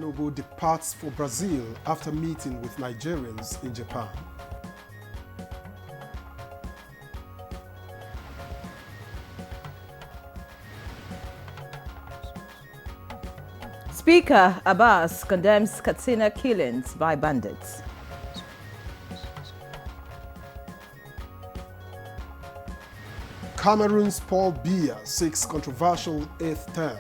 Tinubu departs for Brazil after meeting with Nigerians in Japan. Speaker Abbas condemns Katsina killings by bandits. Cameroon's Paul Biya seeks controversial 8th term.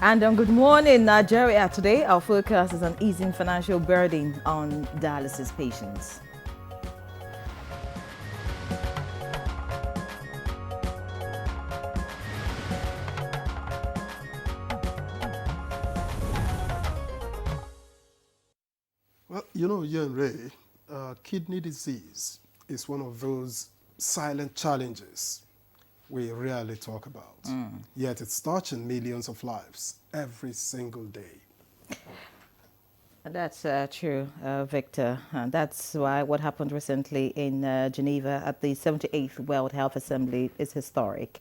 And on Good Morning Nigeria today, our focus is on easing financial burden on dialysis patients. Well, you know, Ian Ray, kidney disease is one of those silent challenges we rarely talk about. Yet it's touching millions of lives every single day. That's true, Victor. That's why what happened recently in Geneva at the 78th World Health Assembly is historic.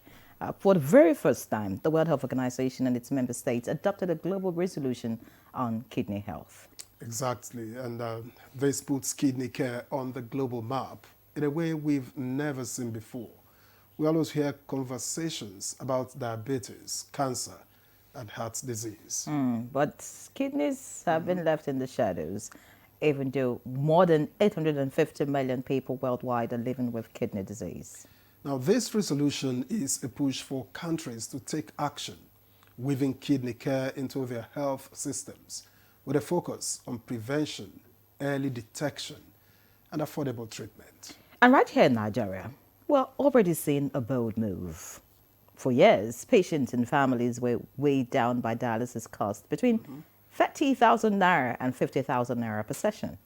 For the very first time, the World Health Organization and its member states adopted a global resolution on kidney health. Exactly, and this puts kidney care on the global map in a way we've never seen before. We always hear conversations about diabetes, cancer, and heart disease. But kidneys have been left in the shadows, even though more than 850 million people worldwide are living with kidney disease. Now, this resolution is a push for countries to take action, weaving kidney care into their health systems, with a focus on prevention, early detection, and affordable treatment. And right here in Nigeria, we're already seeing a bold move. For years, patients and families were weighed down by dialysis costs between 30,000 naira and 50,000 naira per session.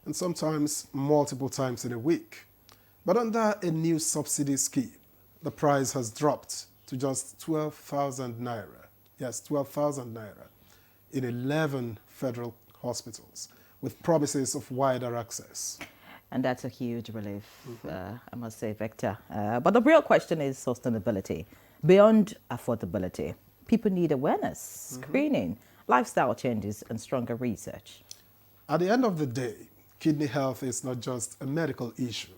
And sometimes multiple times in a week. But under a new subsidy scheme, the price has dropped to just 12,000 naira. Yes, 12,000 naira in 11 federal hospitals, with promises of wider access. And that's a huge relief, I must say, Victor. But the real question is sustainability. Beyond affordability, people need awareness, screening, lifestyle changes, and stronger research. At the end of the day, kidney health is not just a medical issue.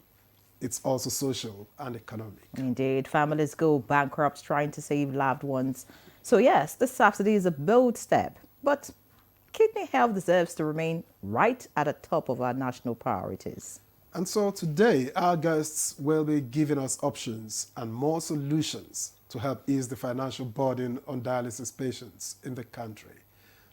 It's also social and economic. Indeed, families go bankrupt trying to save loved ones. So yes, this subsidy is a bold step, but kidney health deserves to remain right at the top of our national priorities. And so today, our guests will be giving us options and more solutions to help ease the financial burden on dialysis patients in the country.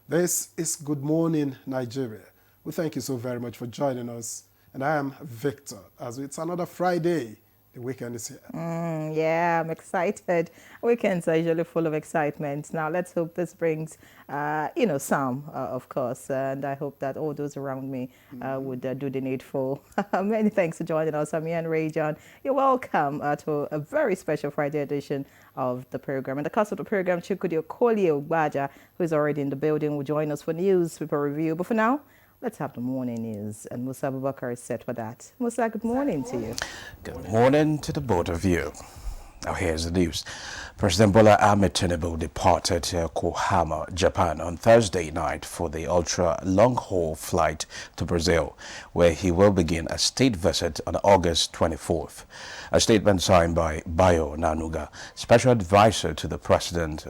This is Good Morning Nigeria. We thank you so very much for joining us. And I am Victor, as it's another Friday. The weekend is here. Yeah, I'm excited. Weekends are usually full of excitement. Now, let's hope this brings, some, of course. And I hope that all those around me would do the needful. Many thanks for joining us. I'm Ian Ray John. You're welcome to a very special Friday edition of the program. And the cast of the program, Chukwudi Okolie Ogbaja, who is already in the building, will join us for news, with a review. But for now, let's have the morning news, and Musa Abubakar is set for that. Musa, good morning to you. Good morning to the both of you. Now here's the news. President Bola Ahmed Tinubu departed Yokohama, Japan on Thursday night for the ultra-long-haul flight to Brazil, where he will begin a state visit on August 24th. A statement signed by Bayo Nanuga, special advisor to the president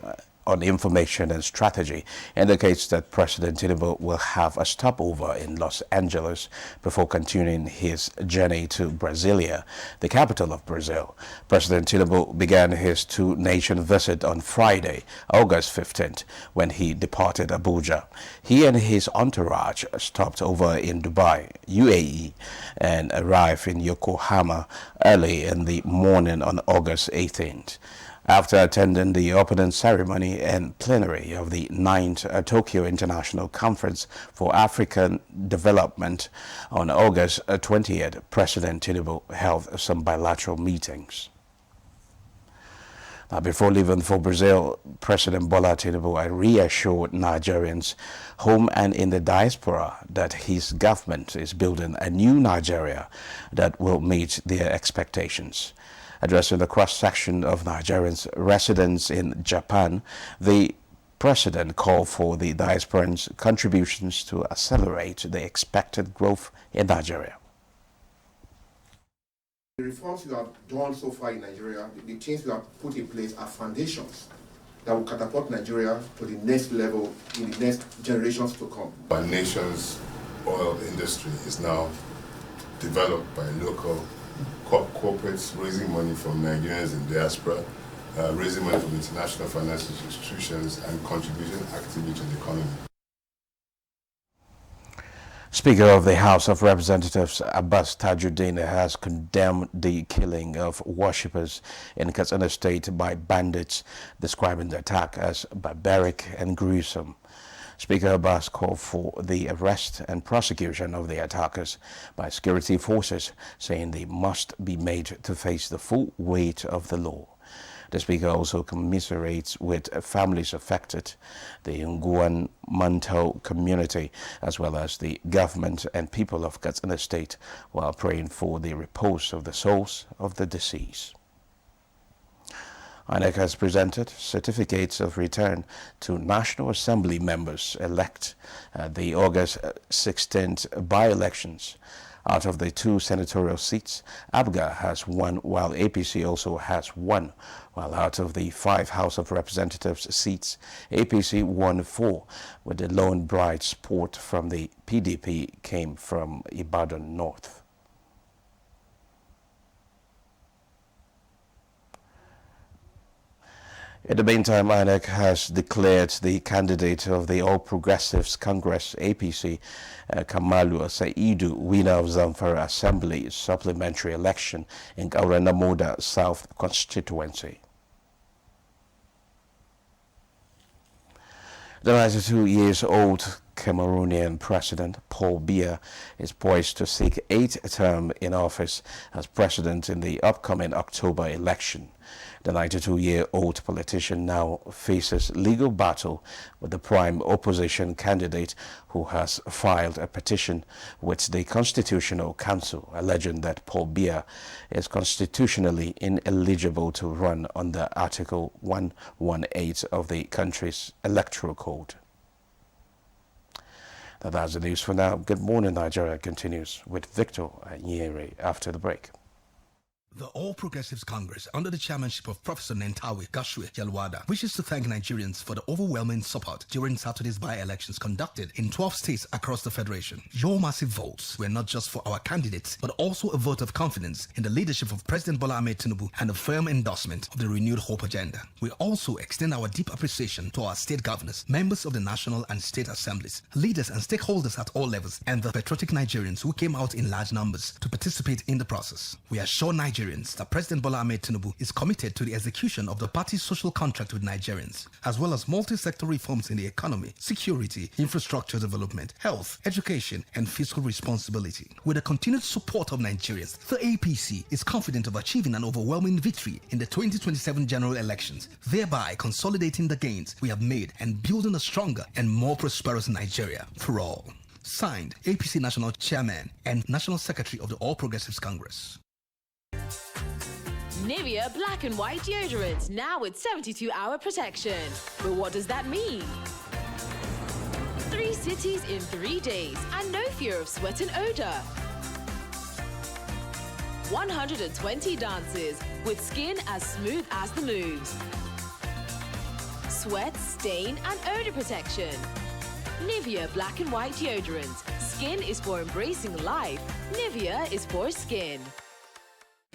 on information and strategy, indicates that President Tinubu will have a stopover in Los Angeles before continuing his journey to Brasilia, the capital of Brazil. President Tinubu began his two-nation visit on Friday, August 15th, when he departed Abuja. He and his entourage stopped over in Dubai, UAE, and arrived in Yokohama early in the morning on August 18th. After attending the opening ceremony and plenary of the 9th Tokyo International Conference for African Development on August 20th, President Tinubu held some bilateral meetings. Now, before leaving for Brazil, President Bola Tinubu reassured Nigerians home and in the diaspora that his government is building a new Nigeria that will meet their expectations. Addressing the cross-section of Nigerians residents in Japan, the President called for the diasporans' contributions to accelerate the expected growth in Nigeria. The reforms you have done so far in Nigeria, the things you have put in place are foundations that will catapult Nigeria to the next level in the next generations to come. Our nation's oil industry is now developed by local corporates raising money from Nigerians in diaspora, raising money from international financial institutions, and contributing actively to the economy. Speaker of the House of Representatives Abbas Tajuddin has condemned the killing of worshippers in Katsina State by bandits, describing the attack as barbaric and gruesome. Speaker Abbas called for the arrest and prosecution of the attackers by security forces, saying they must be made to face the full weight of the law. The Speaker also commiserates with families affected, the Nguan Manto community, as well as the government and people of Katsina State, while praying for the repose of the souls of the deceased. INEC has presented certificates of return to National Assembly members elect at the August 16th by-elections. Out of the 2 senatorial seats, ABGA has 1, while APC also has 1, while out of the 5 House of Representatives seats, APC won 4, with the lone bright spot from the PDP came from Ibadan North. In the meantime, INEC has declared the candidate of the All Progressives Congress, APC, Kamalu Saidu, winner of Zamfara Assembly supplementary election in Kauranamoda South constituency. The 92-year-old Cameroonian President Paul Biya is poised to seek 8th term in office as president in the upcoming October election. The 92-year-old politician now faces legal battle with the prime opposition candidate, who has filed a petition with the Constitutional Council alleging that Paul Biya is constitutionally ineligible to run under Article 118 of the country's electoral code. Now that's the news for now. Good Morning Nigeria continues with Victor Nyere after the break. The All Progressives Congress, under the chairmanship of Professor Nentawe Gashwe Yalwada, wishes to thank Nigerians for the overwhelming support during Saturday's by-elections conducted in 12 states across the Federation. Your massive votes were not just for our candidates, but also a vote of confidence in the leadership of President Bola Ahmed Tinubu and a firm endorsement of the renewed Hope agenda. We also extend our deep appreciation to our state governors, members of the National and State Assemblies, leaders and stakeholders at all levels, and the patriotic Nigerians who came out in large numbers to participate in the process. We assure Nigerians that President Bola Ahmed Tinubu is committed to the execution of the party's social contract with Nigerians, as well as multi-sector reforms in the economy, security, infrastructure development, health, education, and fiscal responsibility. With the continued support of Nigerians, the APC is confident of achieving an overwhelming victory in the 2027 general elections, thereby consolidating the gains we have made and building a stronger and more prosperous Nigeria for all. Signed, APC National Chairman and National Secretary of the All Progressives Congress. Nivea Black and White Deodorant, now with 72-hour protection. But what does that mean? 3 cities in 3 days and no fear of sweat and odor. 120 dances with skin as smooth as the moves. Sweat, stain and odor protection. Nivea Black and White Deodorant. Skin is for embracing life. Nivea is for skin.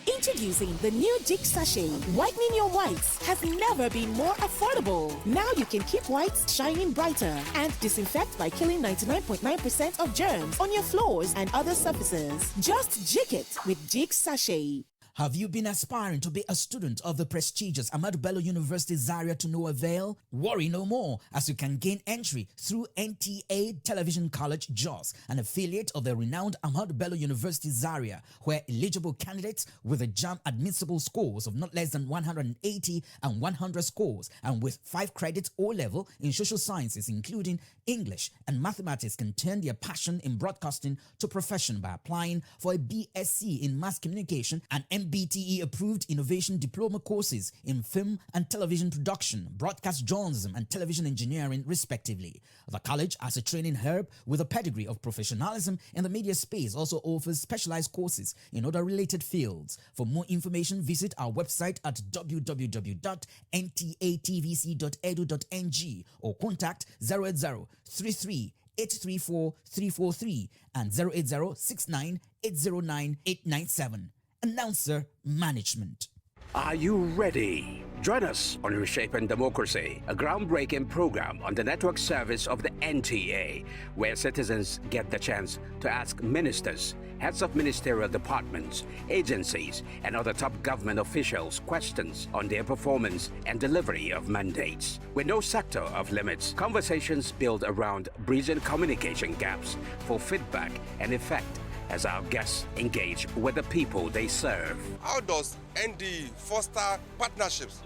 Introducing the new Jig Sachet. Whitening your whites has never been more affordable. Now you can keep whites shining brighter and disinfect by killing 99.9% of germs on your floors and other surfaces. Just jig it with Jig Sachet. Have you been aspiring to be a student of the prestigious Ahmadu Bello University Zaria to no avail? Worry no more, as you can gain entry through NTA Television College Jos, an affiliate of the renowned Ahmadu Bello University Zaria, where eligible candidates with a JAMB admissible scores of not less than 180 and 100 scores, and with 5 credits O-level in social sciences, including English and mathematics, can turn their passion in broadcasting to profession by applying for a BSc in mass communication and NBTE-approved innovation diploma courses in film and television production, broadcast journalism, and television engineering, respectively. The college, as a training hub with a pedigree of professionalism in the media space, also offers specialized courses in other related fields. For more information, visit our website at www.ntatvc.edu.ng or contact 080-33-834-343 and 080-69-809-897. Announcer Management. Are you ready? Join us on Reshaping Democracy, a groundbreaking program on the network service of the NTA, where citizens get the chance to ask ministers, heads of ministerial departments, agencies, and other top government officials questions on their performance and delivery of mandates. With no sector of limits, conversations build around bridging communication gaps for feedback and effect as our guests engage with the people they serve. How does ND foster partnerships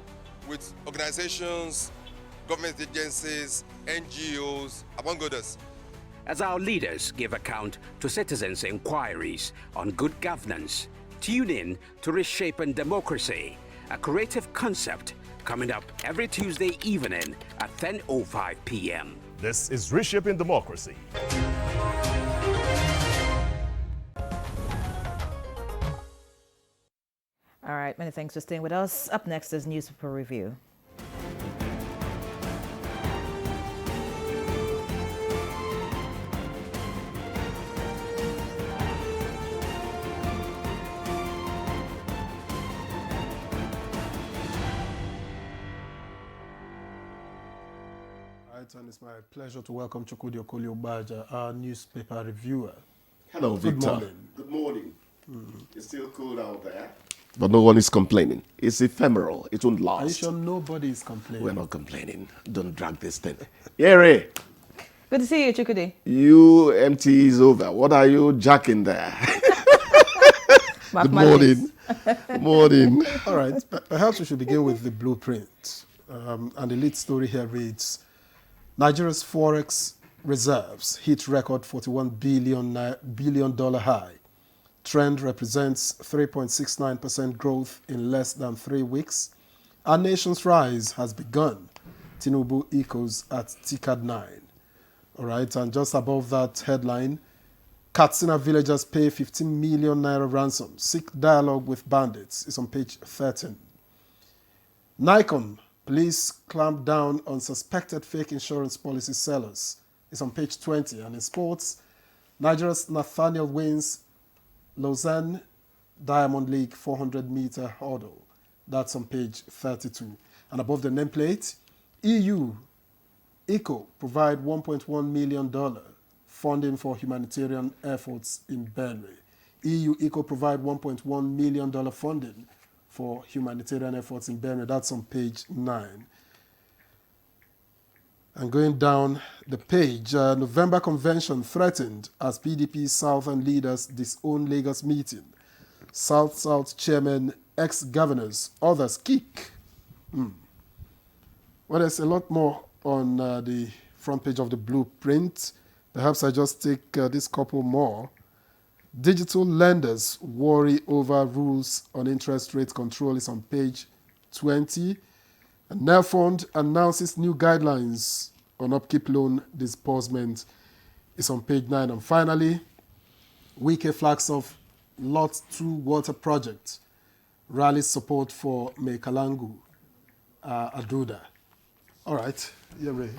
with organizations, government agencies, NGOs, among others? As our leaders give account to citizens' inquiries on good governance, tune in to Reshaping Democracy, a creative concept coming up every Tuesday evening at 10:05 p.m. This is Reshaping Democracy. All right, many thanks for staying with us. Up next is Newspaper Review. Right, and it's my pleasure to welcome Chukwudi Okoli-Obaja, our newspaper reviewer. Hello, Good Victor. morning. Good morning. It's still cold out there, but no one is complaining. It's ephemeral. It won't last. Are you sure nobody is complaining? We're not complaining. Don't drag this thing. Yere, Good to see you, Chukwudi. you empty is over. What are you jacking there? Good morning. Good morning. All right, perhaps we should begin with the blueprint. And the lead story here reads, Nigeria's forex reserves hit record $41 billion high. Trend represents 3.69% growth in less than 3 weeks. Our nation's rise has begun. Tinubu echoes at TCAD 9. All right, and just above that headline, Katsina villagers pay 15 million naira ransom. Seek dialogue with bandits. It's on page 13. Nikon, police clamp down on suspected fake insurance policy sellers. It's on page 20. And in sports, Nigeria's Nathaniel wins Lausanne Diamond League 400-meter hurdle. That's on page 32. And above the nameplate, EU, ECO provide $1.1 million funding for humanitarian efforts in Benue. EU, ECO provide $1.1 million funding for humanitarian efforts in Benue. That's on page 9. And going down the page, November convention threatened as PDP Southern leaders disown Lagos meeting. South-South chairman, ex-governors, others kick. Well, there's a lot more on the front page of the blueprint. Perhaps I just take this couple more. Digital lenders worry over rules on interest rate control is on page 20. And NELFund announces new guidelines on upkeep loan disbursement is on page 9. And finally, Wike flags off Lot 2 water project, rallies support for Mekalangu, Aduda. All right, you're ready.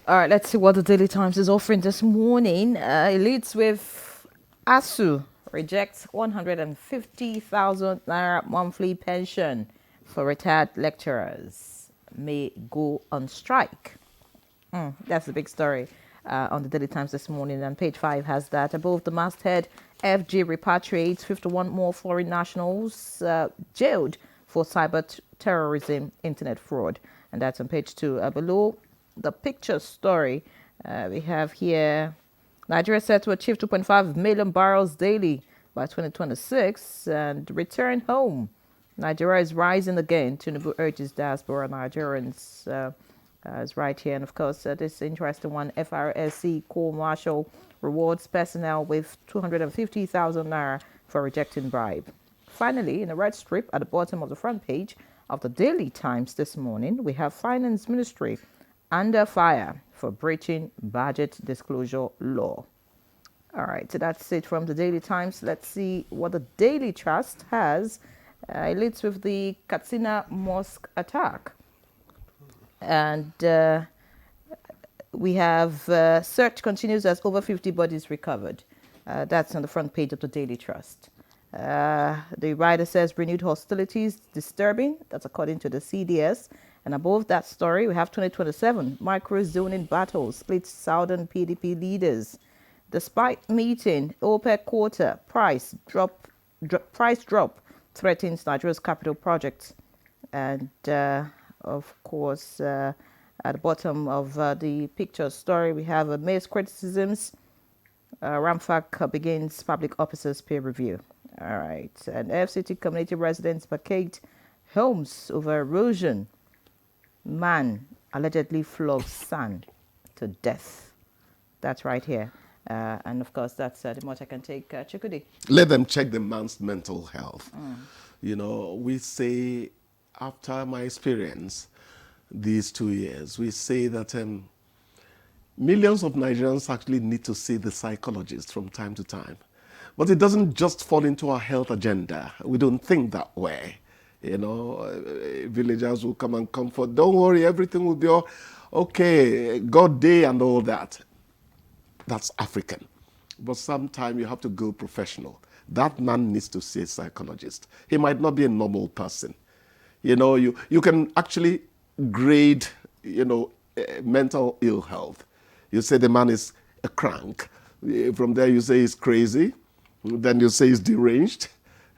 All right, let's see what the Daily Times is offering this morning. It leads with ASU rejects 150,000 naira monthly pension for retired lecturers. May go on strike. That's the big story on the Daily Times this morning. And page 5 has that. Above the masthead, FG repatriates 51 more foreign nationals jailed for cyber terrorism, internet fraud. And that's on page 2. Below the picture story, we have here Nigeria set to achieve 2.5 million barrels daily by 2026 and return home. Nigeria is rising again. Tinubu urges diaspora Nigerians. Is right here. And of course, this interesting one, FRSC Corps Marshal rewards personnel with 250,000 naira for rejecting bribe. finally, in a red strip at the bottom of the front page of the Daily Times this morning, we have Finance Ministry under fire for breaching budget disclosure law. All right, so that's it from the Daily Times. Let's see what the Daily Trust has. It leads with the Katsina Mosque attack. And we have search continues as over 50 bodies recovered. That's on the front page of the Daily Trust. The writer says renewed hostilities disturbing. That's according to the CDS. And above that story, we have 2027 micro-zoning battle splits Southern PDP leaders. Despite meeting OPEC quota, price drop threatens Nigeria's capital projects. And of course, at the bottom of the picture story, we have May's criticisms. Ramfak begins public officers peer review. All right. And FCT community residents vacate homes over erosion. Man allegedly flogs son to death. That's right here. And of course, that's the much I can take. Chukudi. Let them check the man's mental health. You know, we say, after my experience these 2 years, we say that millions of Nigerians actually need to see the psychologist from time to time. But it doesn't just fall into our health agenda. We don't think that way. You know, villagers will come and comfort. Don't worry, everything will be okay. God day and all that. That's African. But sometimes you have to go professional. That man needs to see a psychologist. He might not be a normal person. You know, you can actually grade, mental ill health. You say the man is a crank. From there you say he's crazy. Then you say he's deranged.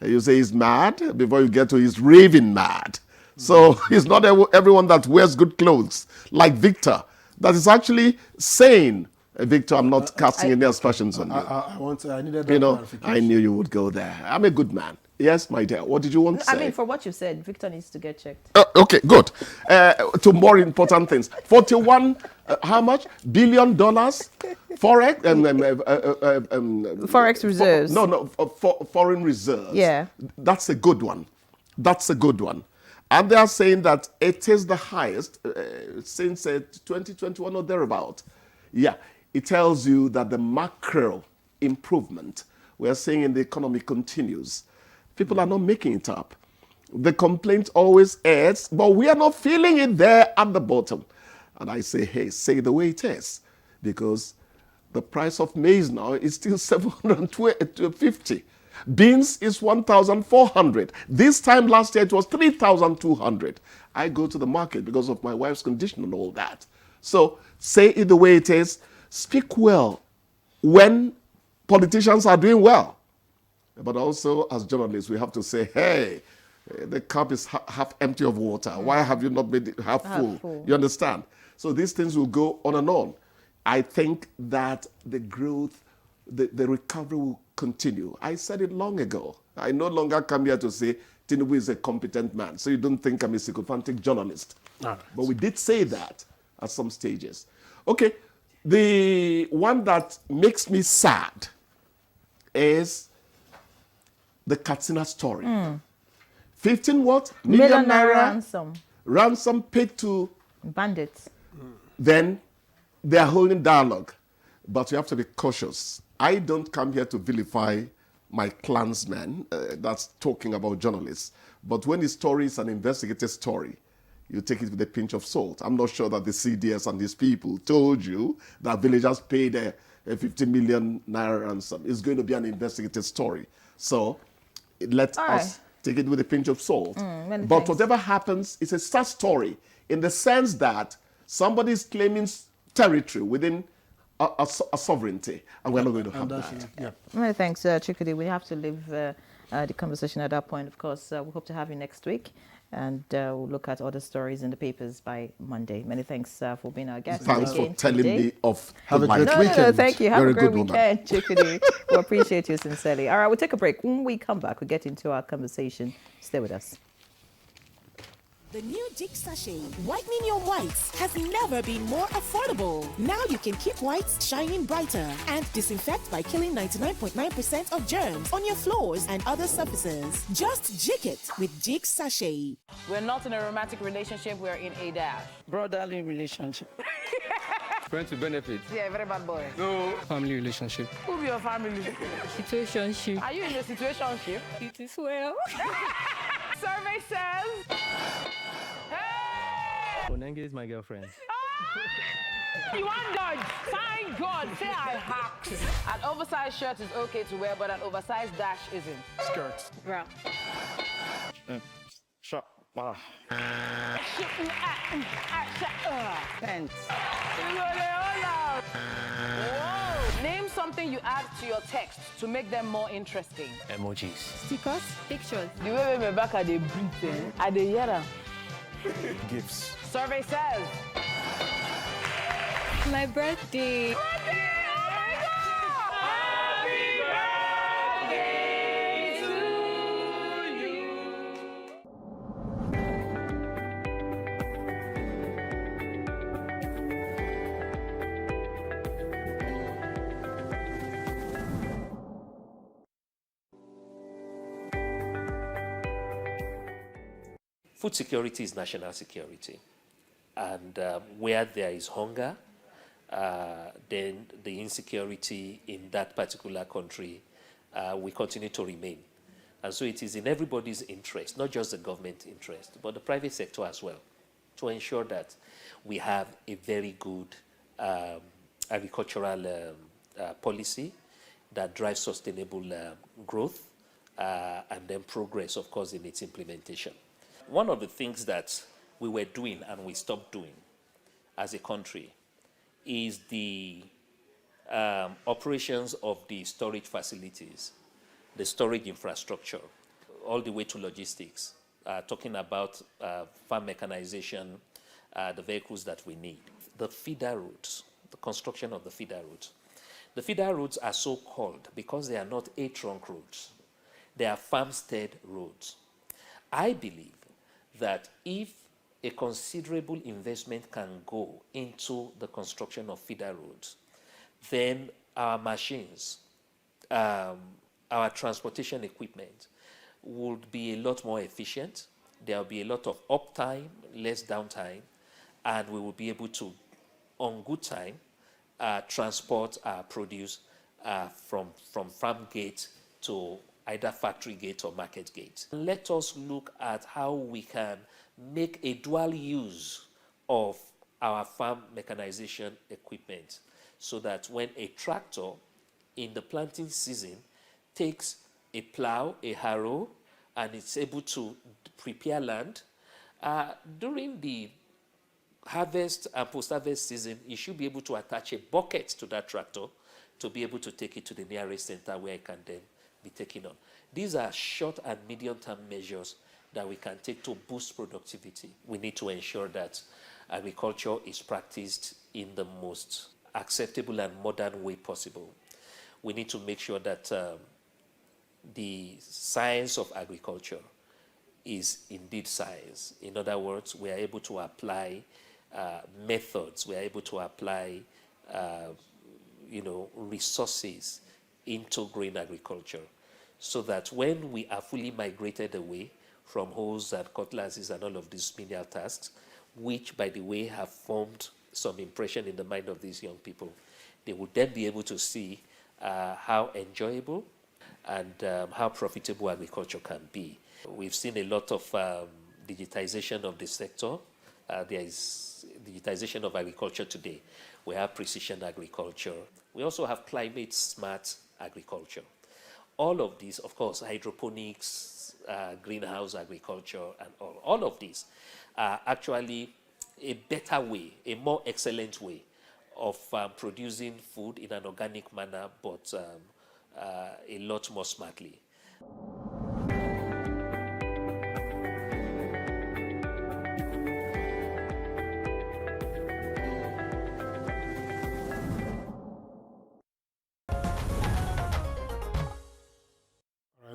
You say he's mad. Before you get to he's raving mad. So it's not everyone that wears good clothes. Like Victor, that is actually sane. Victor, I'm not casting any aspersions on you. I needed that clarification. I knew you would go there. I'm a good man. Yes, my dear. What did you want to say? I mean, for what you said, Victor needs to get checked. Okay, good. To more important things. 41, how much? $1 billion? Forex? Forex reserves. Foreign reserves. Yeah. That's a good one. That's a good one. And they are saying that it is the highest since 2021 or thereabout. Yeah, it tells you that the macro improvement we are seeing in the economy continues. People are not making it up. The complaint always is, but we are not feeling it there at the bottom. And I say, hey, say it the way it is. Because the price of maize now is still 750. Beans is 1,400. This time last year, it was 3,200. I go to the market because of my wife's condition and all that. So say it the way it is. Speak well when politicians are doing well. But also, as journalists, we have to say, hey, the cup is half empty of water. Why have you not made it half full? You understand? So these things will go on and on. I think that the growth, the recovery will continue. I said it long ago. I no longer come here to say Tinubu is a competent man. So you don't think I'm a sycophantic journalist. Right. But we did say that at some stages. Okay, the one that makes me sad is the Katsina story. 15 what? Million naira ransom paid to bandits. Then they are holding dialogue. But you have to be cautious. I don't come here to vilify my clansmen that's talking about journalists. But when the story is an investigative story, you take it with a pinch of salt. I'm not sure that the CDS and these people told you that villagers paid a 50 million naira ransom. It's going to be an investigative story. So let us take it with a pinch of salt. But whatever happens, it's a sad story in the sense that somebody is claiming territory within a sovereignty, and we're not going to have that. Yeah. Many thanks, Chikudi. We have to leave the conversation at that point. Of course, we hope to have you next week, and we'll look at other stories in the papers by Monday. Many thanks for being our guest. Thanks for telling me of Have a great weekend. No, thank you. Have You're a great good weekend, Chikudi. We appreciate you sincerely. All right, we'll take a break. When we come back, we'll get into our conversation. Stay with us. The new Jig Sachet, whitening your whites, has never been more affordable. Now you can keep whites shining brighter and disinfect by killing 99.9% of germs on your floors and other surfaces. Just jig it with Jig Sachet. We're not in a romantic relationship, we're in a dash. Brotherly relationship. Friends with benefits. Yeah, very bad boy. No. Family relationship. Who be your family? Situationship. Are you in a situationship? It is well. Survey says... Hey! Onenge is my girlfriend. You want dodge? Thank God. Say I hacks. An oversized shirt is okay to wear, but an oversized dash isn't. Skirt. Bro. Short. Pants. Whoa. Name something you add to your text to make them more interesting. Emojis. Stickers. Pictures. The way my back at the breathe, at the yara. Gifts. Survey says. My birthday. Food security is national security. And where there is hunger, then the insecurity in that particular country will continue to remain. And so it is in everybody's interest, not just the government interest, but the private sector as well, to ensure that we have a very good agricultural policy that drives sustainable growth and then progress, of course, in its implementation. One of the things that we were doing and we stopped doing as a country is the operations of the storage facilities, the storage infrastructure, all the way to logistics, talking about farm mechanization, the vehicles that we need. The feeder routes, the construction of the feeder routes. The feeder routes are so called because they are not A-trunk roads. They are farmstead roads. I believe that if a considerable investment can go into the construction of feeder roads, then our machines, our transportation equipment would be a lot more efficient. There will be a lot of uptime, less downtime, and we will be able to, on good time, transport our produce from farm gate to either factory gate or market gate. Let us look at how we can make a dual use of our farm mechanization equipment so that when a tractor in the planting season takes a plow, a harrow, and it's able to prepare land, during the harvest and post-harvest season, you should be able to attach a bucket to that tractor to be able to take it to the nearest center where it can then be taken on. These are short and medium-term measures that we can take to boost productivity. We need to ensure that agriculture is practiced in the most acceptable and modern way possible. We need to make sure that the science of agriculture is indeed science. In other words, we are able to apply methods, we are able to apply resources into grain agriculture, so that when we are fully migrated away from hoes and cutlasses and all of these menial tasks, which, by the way, have formed some impression in the mind of these young people, they would then be able to see how enjoyable and how profitable agriculture can be. We've seen a lot of digitization of the sector. There is digitization of agriculture today. We have precision agriculture. We also have climate-smart agriculture. All of these, of course, hydroponics, greenhouse agriculture, and all of these are actually a better way, a more excellent way of producing food in an organic manner, but a lot more smartly.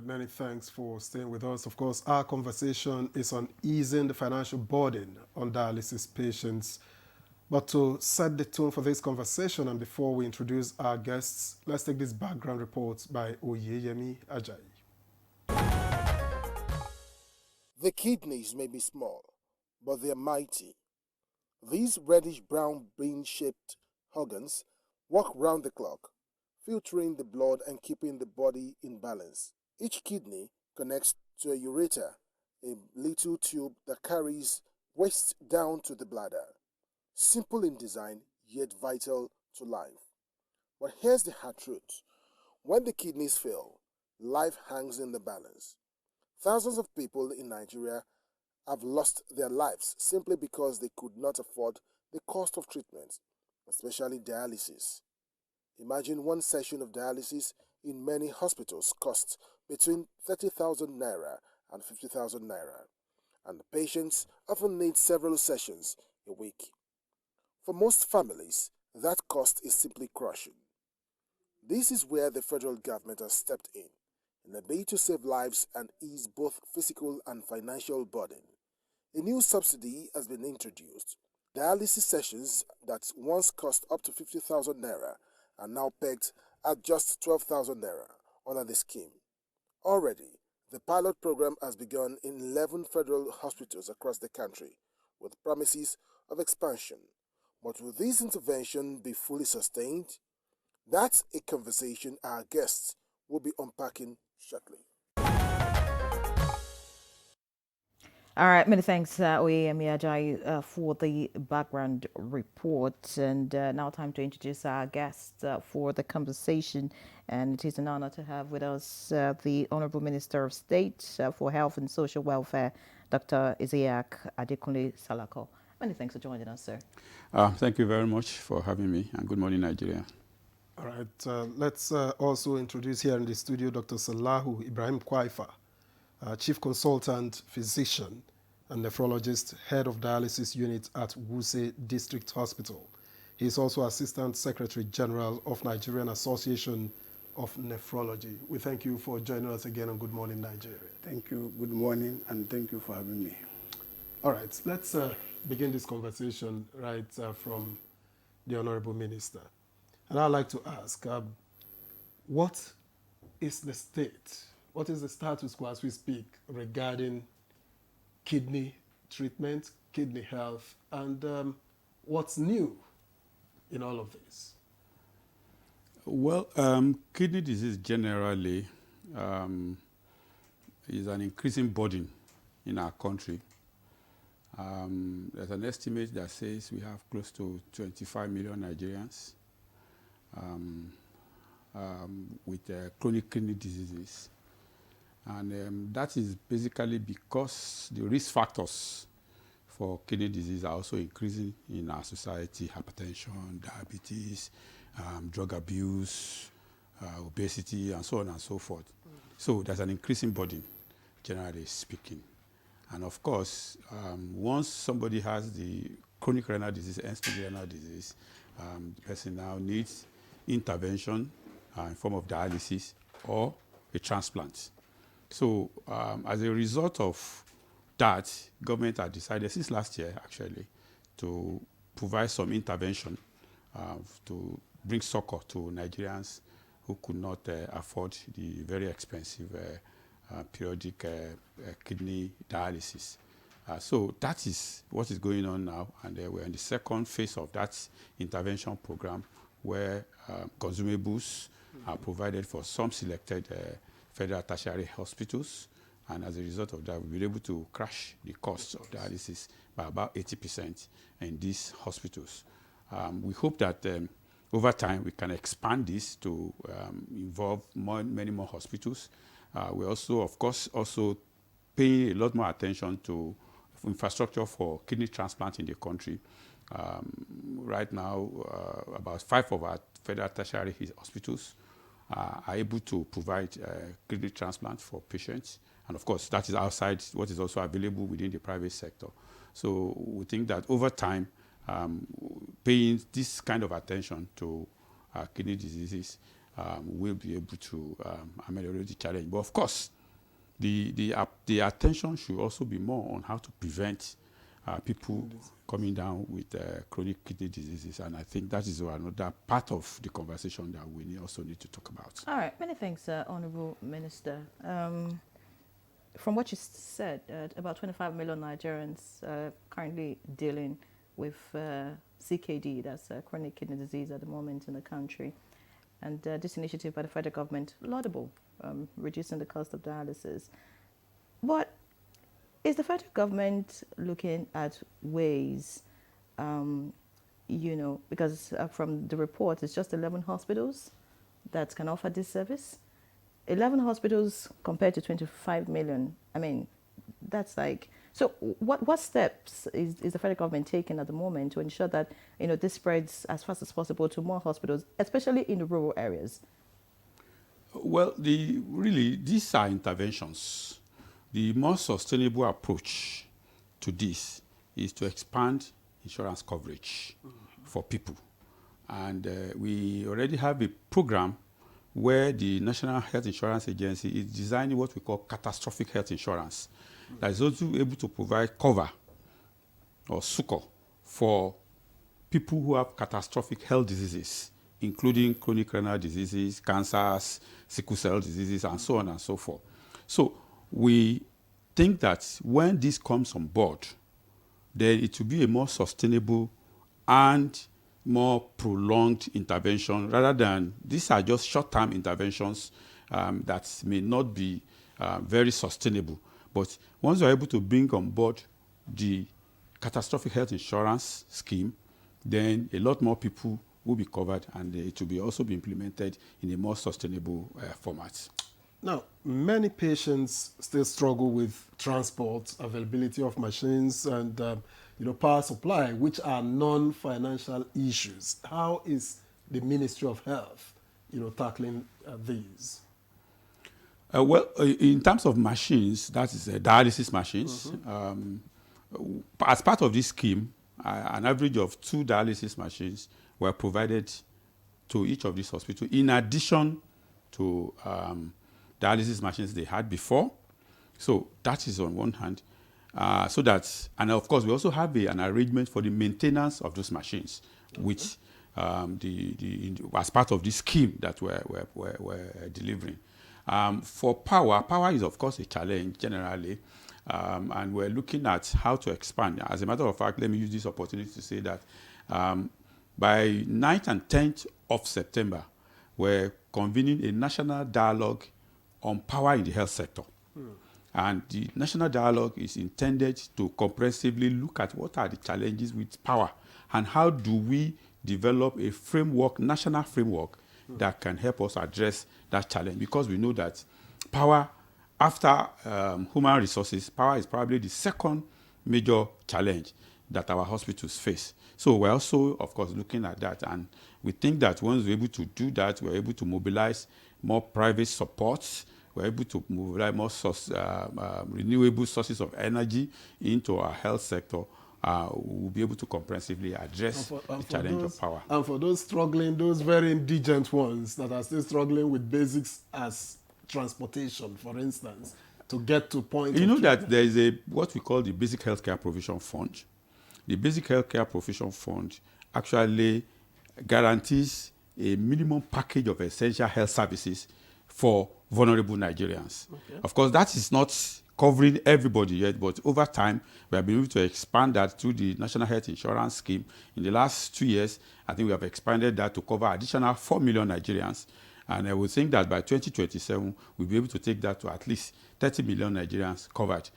right, many thanks for staying with us. Of course, our conversation is on easing the financial burden on dialysis patients. But to set the tone for this conversation and before we introduce our guests, let's take this background report by Oyeyemi Ajayi. The kidneys may be small, but they're mighty. These reddish-brown bean-shaped organs work round the clock, filtering the blood and keeping the body in balance. Each kidney connects to a ureter, a little tube that carries waste down to the bladder. Simple in design, yet vital to life. But here's the hard truth. When the kidneys fail, life hangs in the balance. Thousands of people in Nigeria have lost their lives simply because they could not afford the cost of treatment, especially dialysis. Imagine one session of dialysis in many hospitals costs between 30,000 naira and 50,000 naira, and the patients often need several sessions a week. For most families, that cost is simply crushing. This is where the federal government has stepped in a bid to save lives and ease both physical and financial burden. A new subsidy has been introduced. Dialysis sessions that once cost up to 50,000 naira are now pegged at just 12,000 naira under the scheme. Already, the pilot program has begun in 11 federal hospitals across the country, with promises of expansion. But will this intervention be fully sustained? That's a conversation our guests will be unpacking shortly. All right, many thanks, Oyeyemi Ajayi, for the background report. And now time to introduce our guests for the conversation. And it is an honor to have with us the Honorable Minister of State for Health and Social Welfare, Dr. Isiaq Adekunle Salako. Many thanks for joining us, sir. Thank you very much for having me, and good morning, Nigeria. All right, let's also introduce here in the studio Dr. Salahu Ibrahim Kwaifa, Chief Consultant Physician and Nephrologist, Head of Dialysis Unit at Wuse District Hospital. He is also Assistant Secretary General of Nigerian Association of Nephrology. We thank you for joining us again on Good Morning Nigeria. Thank you, good morning, and thank you for having me. All right, let's begin this conversation right from the Honorable Minister. And I'd like to ask, what is the state, what is the status quo as we speak regarding kidney treatment, kidney health, and what's new in all of this? Well, kidney disease generally is an increasing burden in our country. There's an estimate that says we have close to 25 million Nigerians with chronic kidney diseases. And that is basically because the risk factors for kidney disease are also increasing in our society: hypertension, diabetes, drug abuse, obesity, and so on and so forth. So there's an increasing burden, generally speaking. And of course, once somebody has the chronic renal disease, end-stage renal disease, the person now needs intervention in form of dialysis or a transplant. So as a result of that, government has decided since last year, actually, to provide some intervention to bring succor to Nigerians who could not afford the very expensive periodic kidney dialysis. So that is what is going on now, and we're in the second phase of that intervention program where consumables are provided for some selected federal tertiary hospitals, and as a result of that, we've been able to crash the costs of dialysis by about 80% in these hospitals. We hope that over time we can expand this to involve many more hospitals. We're also, of course, also paying a lot more attention to infrastructure for kidney transplant in the country. Right now, about 5 of our federal tertiary hospitals are able to provide kidney transplant for patients. And of course, that is outside what is also available within the private sector. So we think that over time, paying this kind of attention to kidney diseases we'll be able to ameliorate the challenge. But of course, the attention should also be more on how to prevent people coming down with chronic kidney diseases, and I think that is another part of the conversation that we also need to talk about. All right, many thanks, Honourable Minister. From what you said, about 25 million Nigerians currently dealing with CKD, that's chronic kidney disease at the moment in the country. And this initiative by the federal government, laudable, reducing the cost of dialysis. But is the federal government looking at ways, because from the report, it's just 11 hospitals that can offer this service? 11 hospitals compared to 25 million. I mean, that's like, so what steps is the federal government taking at the moment to ensure that, this spreads as fast as possible to more hospitals, especially in the rural areas? Well, really, these are interventions. The more sustainable approach to this is to expand insurance coverage for people. And we already have a program where the National Health Insurance Agency is designing what we call catastrophic health insurance that is also able to provide cover or succor for people who have catastrophic health diseases, including chronic renal diseases, cancers, sickle cell diseases, and so on and so forth. So we think that when this comes on board, then it will be a more sustainable and more prolonged intervention rather than these are just short-term interventions that may not be very sustainable. But once you're able to bring on board the catastrophic health insurance scheme, then a lot more people will be covered and it will also be implemented in a more sustainable format. Now, many patients still struggle with transport, availability of machines, and power supply, which are non-financial issues. How is the Ministry of Health, tackling these? Well, in terms of machines, that is dialysis machines. As part of this scheme, an average of 2 dialysis machines were provided to each of these hospitals, in addition to dialysis machines they had before. So that is on one hand. And of course, we also have an arrangement for the maintenance of those machines, which as part of this scheme that we're delivering. For power is of course a challenge generally, and we're looking at how to expand. As a matter of fact, let me use this opportunity to say that by 9th and 10th of September, we're convening a national dialogue on power in the health sector. And the national dialogue is intended to comprehensively look at what are the challenges with power and how do we develop a framework, national framework, that can help us address that challenge. Because we know that power, after human resources, power is probably the second major challenge that our hospitals face. So we're also, of course, looking at that. And we think that once we're able to do that, we're able to mobilize more private supports. We're able to mobilize more renewable sources of energy into our health sector. We'll be able to comprehensively address the challenge of power. And for those struggling, those very indigent ones that are still struggling with basics as transportation, for instance, to get to point. You know that there is what we call the Basic Healthcare Provision Fund. The Basic Healthcare Provision Fund actually guarantees a minimum package of essential health services for vulnerable Nigerians. Okay. Of course, that is not covering everybody yet, but over time, we have been able to expand that through the National Health Insurance Scheme. In the last 2 years, I think we have expanded that to cover additional 4 million Nigerians. And I would think that by 2027, we'll be able to take that to at least 30 million Nigerians covered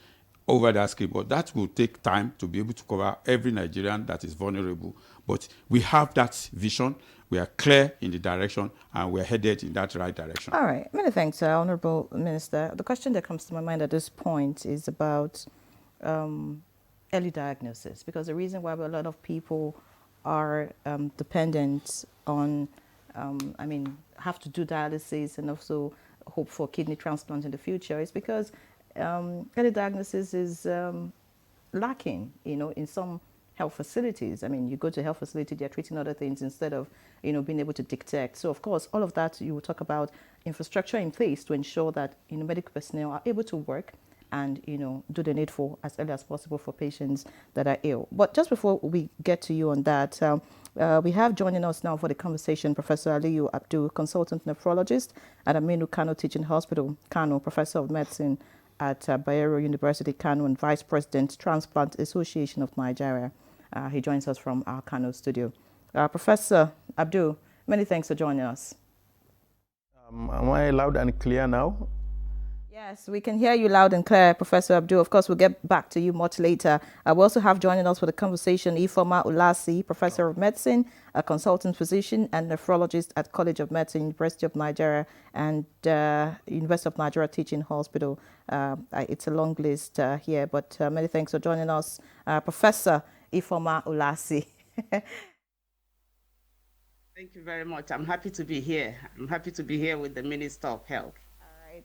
over that scheme. But that will take time to be able to cover every Nigerian that is vulnerable. But we have that vision. We are clear in the direction, and we're headed in that right direction. All right. Many thanks, Honourable Minister. The question that comes to my mind at this point is about early diagnosis, because the reason why a lot of people are dependent on, have to do dialysis and also hope for kidney transplant in the future is because early diagnosis is lacking, in some health facilities. I mean, you go to a health facility, they're treating other things instead of, being able to dictate. So, of course, all of that, you will talk about infrastructure in place to ensure that, medical personnel are able to work and, do the needful as early as possible for patients that are ill. But just before we get to you on that, we have joining us now for the conversation Professor Aliyu Abdul, consultant nephrologist at Aminu Kano Teaching Hospital, Kano, professor of medicine at Bayero University, Kano, and vice president, Transplant Association of Nigeria. He joins us from our Kano studio. Professor Abdul, many thanks for joining us. Am I loud and clear now? Yes, we can hear you loud and clear, Professor Abdul. Of course, we'll get back to you much later. We also have joining us for the conversation Ifeoma Ulasi, Professor of Medicine, a consultant physician and nephrologist at College of Medicine, University of Nigeria, and University of Nigeria Teaching Hospital. It's a long list here, but many thanks for joining us, Professor Ifeoma Ulasi. Thank you very much. I'm happy to be here. I'm happy to be here with the Minister of Health.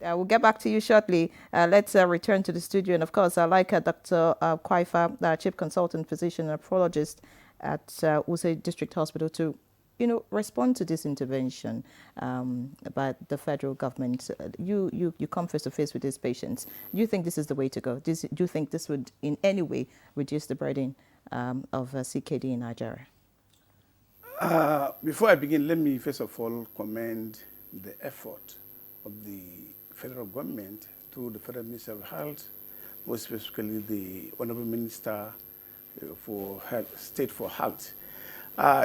We'll get back to you shortly. Let's return to the studio. And of course, I'd like Dr. Kwaifa, Chief Consultant Physician and Nephrologist at Wuse District Hospital, to respond to this intervention by the federal government. You come face to face with these patients. Do you think this is the way to go? Do you think this would in any way reduce the burden of CKD in Nigeria? Before I begin, let me first of all commend the effort of the federal government through the Federal Ministry of Health, more specifically the Honorable Minister for Health, State for Health.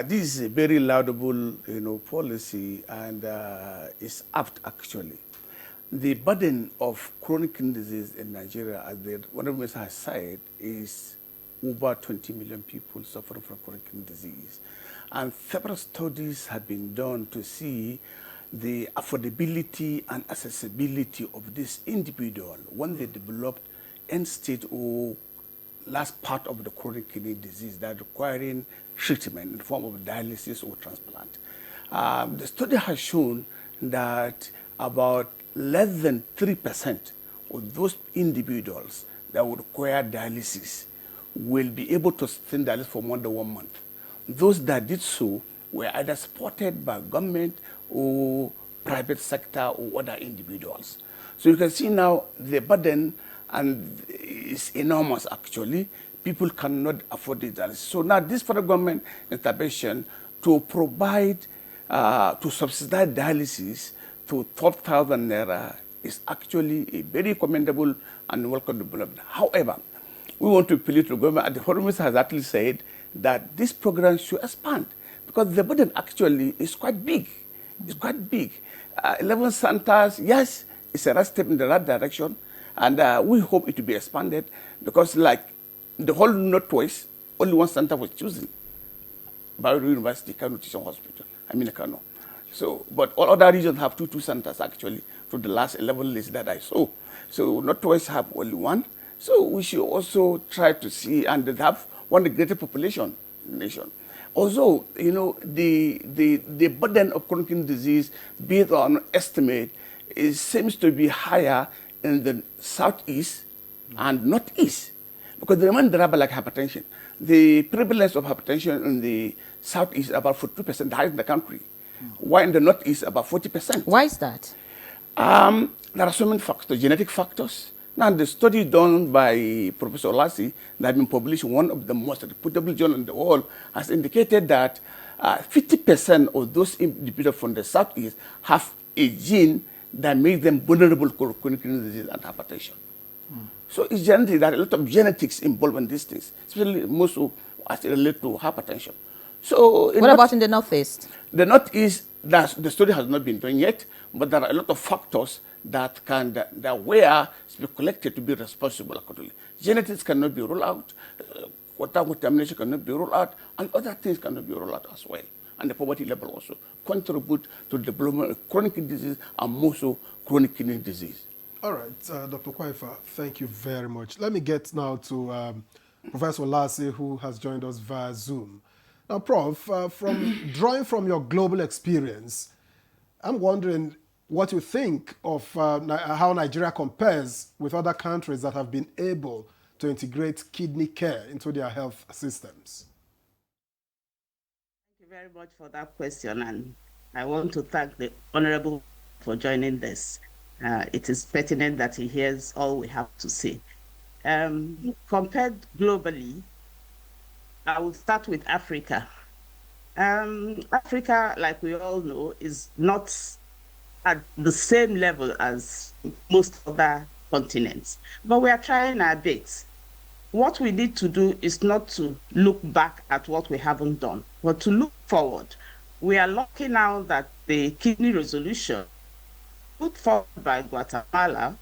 This is a very laudable, policy, and is apt actually. The burden of chronic kidney disease in Nigeria, as the Honorable Minister has said, is over 20 million people suffering from chronic kidney disease. And several studies have been done to see the affordability and accessibility of this individual when they developed end-stage or last part of the chronic kidney disease that requiring treatment in the form of dialysis or transplant. The study has shown that about less than 3% of those individuals that would require dialysis will be able to sustain dialysis for more than 1 month. Those that did so were either supported by government or private sector or other individuals. So you can see now the burden is enormous actually. People cannot afford it. So now this federal government intervention to provide, to subsidize dialysis to 12,000 naira is actually a very commendable and welcome development. However, we want to appeal to the government, and the Foreign Minister has actually said that this program should expand because the burden actually is quite big. It's quite big. 11 centers, yes, it's a right step in the right direction, and we hope it will be expanded because, like the whole Northwest, only one center was chosen, Bayero University, Kano Teaching Hospital, Kano. So, but all other regions have two centers actually, to the last 11 lists that I saw. So Northwest have only one. So we should also try to see, and they have one of the greatest population in the nation. Also, the burden of chronic kidney disease, based on estimate, seems to be higher in the southeast and northeast, because the remaining driver like hypertension. The prevalence of hypertension in the southeast is about 42%, the highest in the country, while in the northeast about 40%. Why is that? There are so many factors, genetic factors. Now, the study done by Professor Olasi that has been published in one of the most reputable journals in the world has indicated that 50% of those individuals from the southeast have a gene that makes them vulnerable to chronic kidney disease and hypertension. So it's genetic. There are a lot of genetics involved in these things, especially most as it relates to hypertension. So what about in the northeast? The northeast, the study has not been done yet, but there are a lot of factors that were speculated to be responsible accordingly. Genetics cannot be ruled out, water contamination cannot be ruled out, and other things cannot be ruled out as well. And the poverty level also contribute to the development of chronic kidney disease and more so chronic kidney disease. All right, Dr. Kwaifa, thank you very much. Let me get now to Professor Olasi, who has joined us via Zoom. Now, Prof, drawing from your global experience, I'm wondering what you think of how Nigeria compares with other countries that have been able to integrate kidney care into their health systems? Thank you very much for that question, and I want to thank the Honorable for joining this. It is pertinent that he hears all we have to say. Compared globally, I will start with Africa. Africa, like we all know, is not at the same level as most other continents, but we are trying our best. What we need to do is not to look back at what we haven't done, but to look forward. We are lucky now that the kidney resolution put forward by Guatemala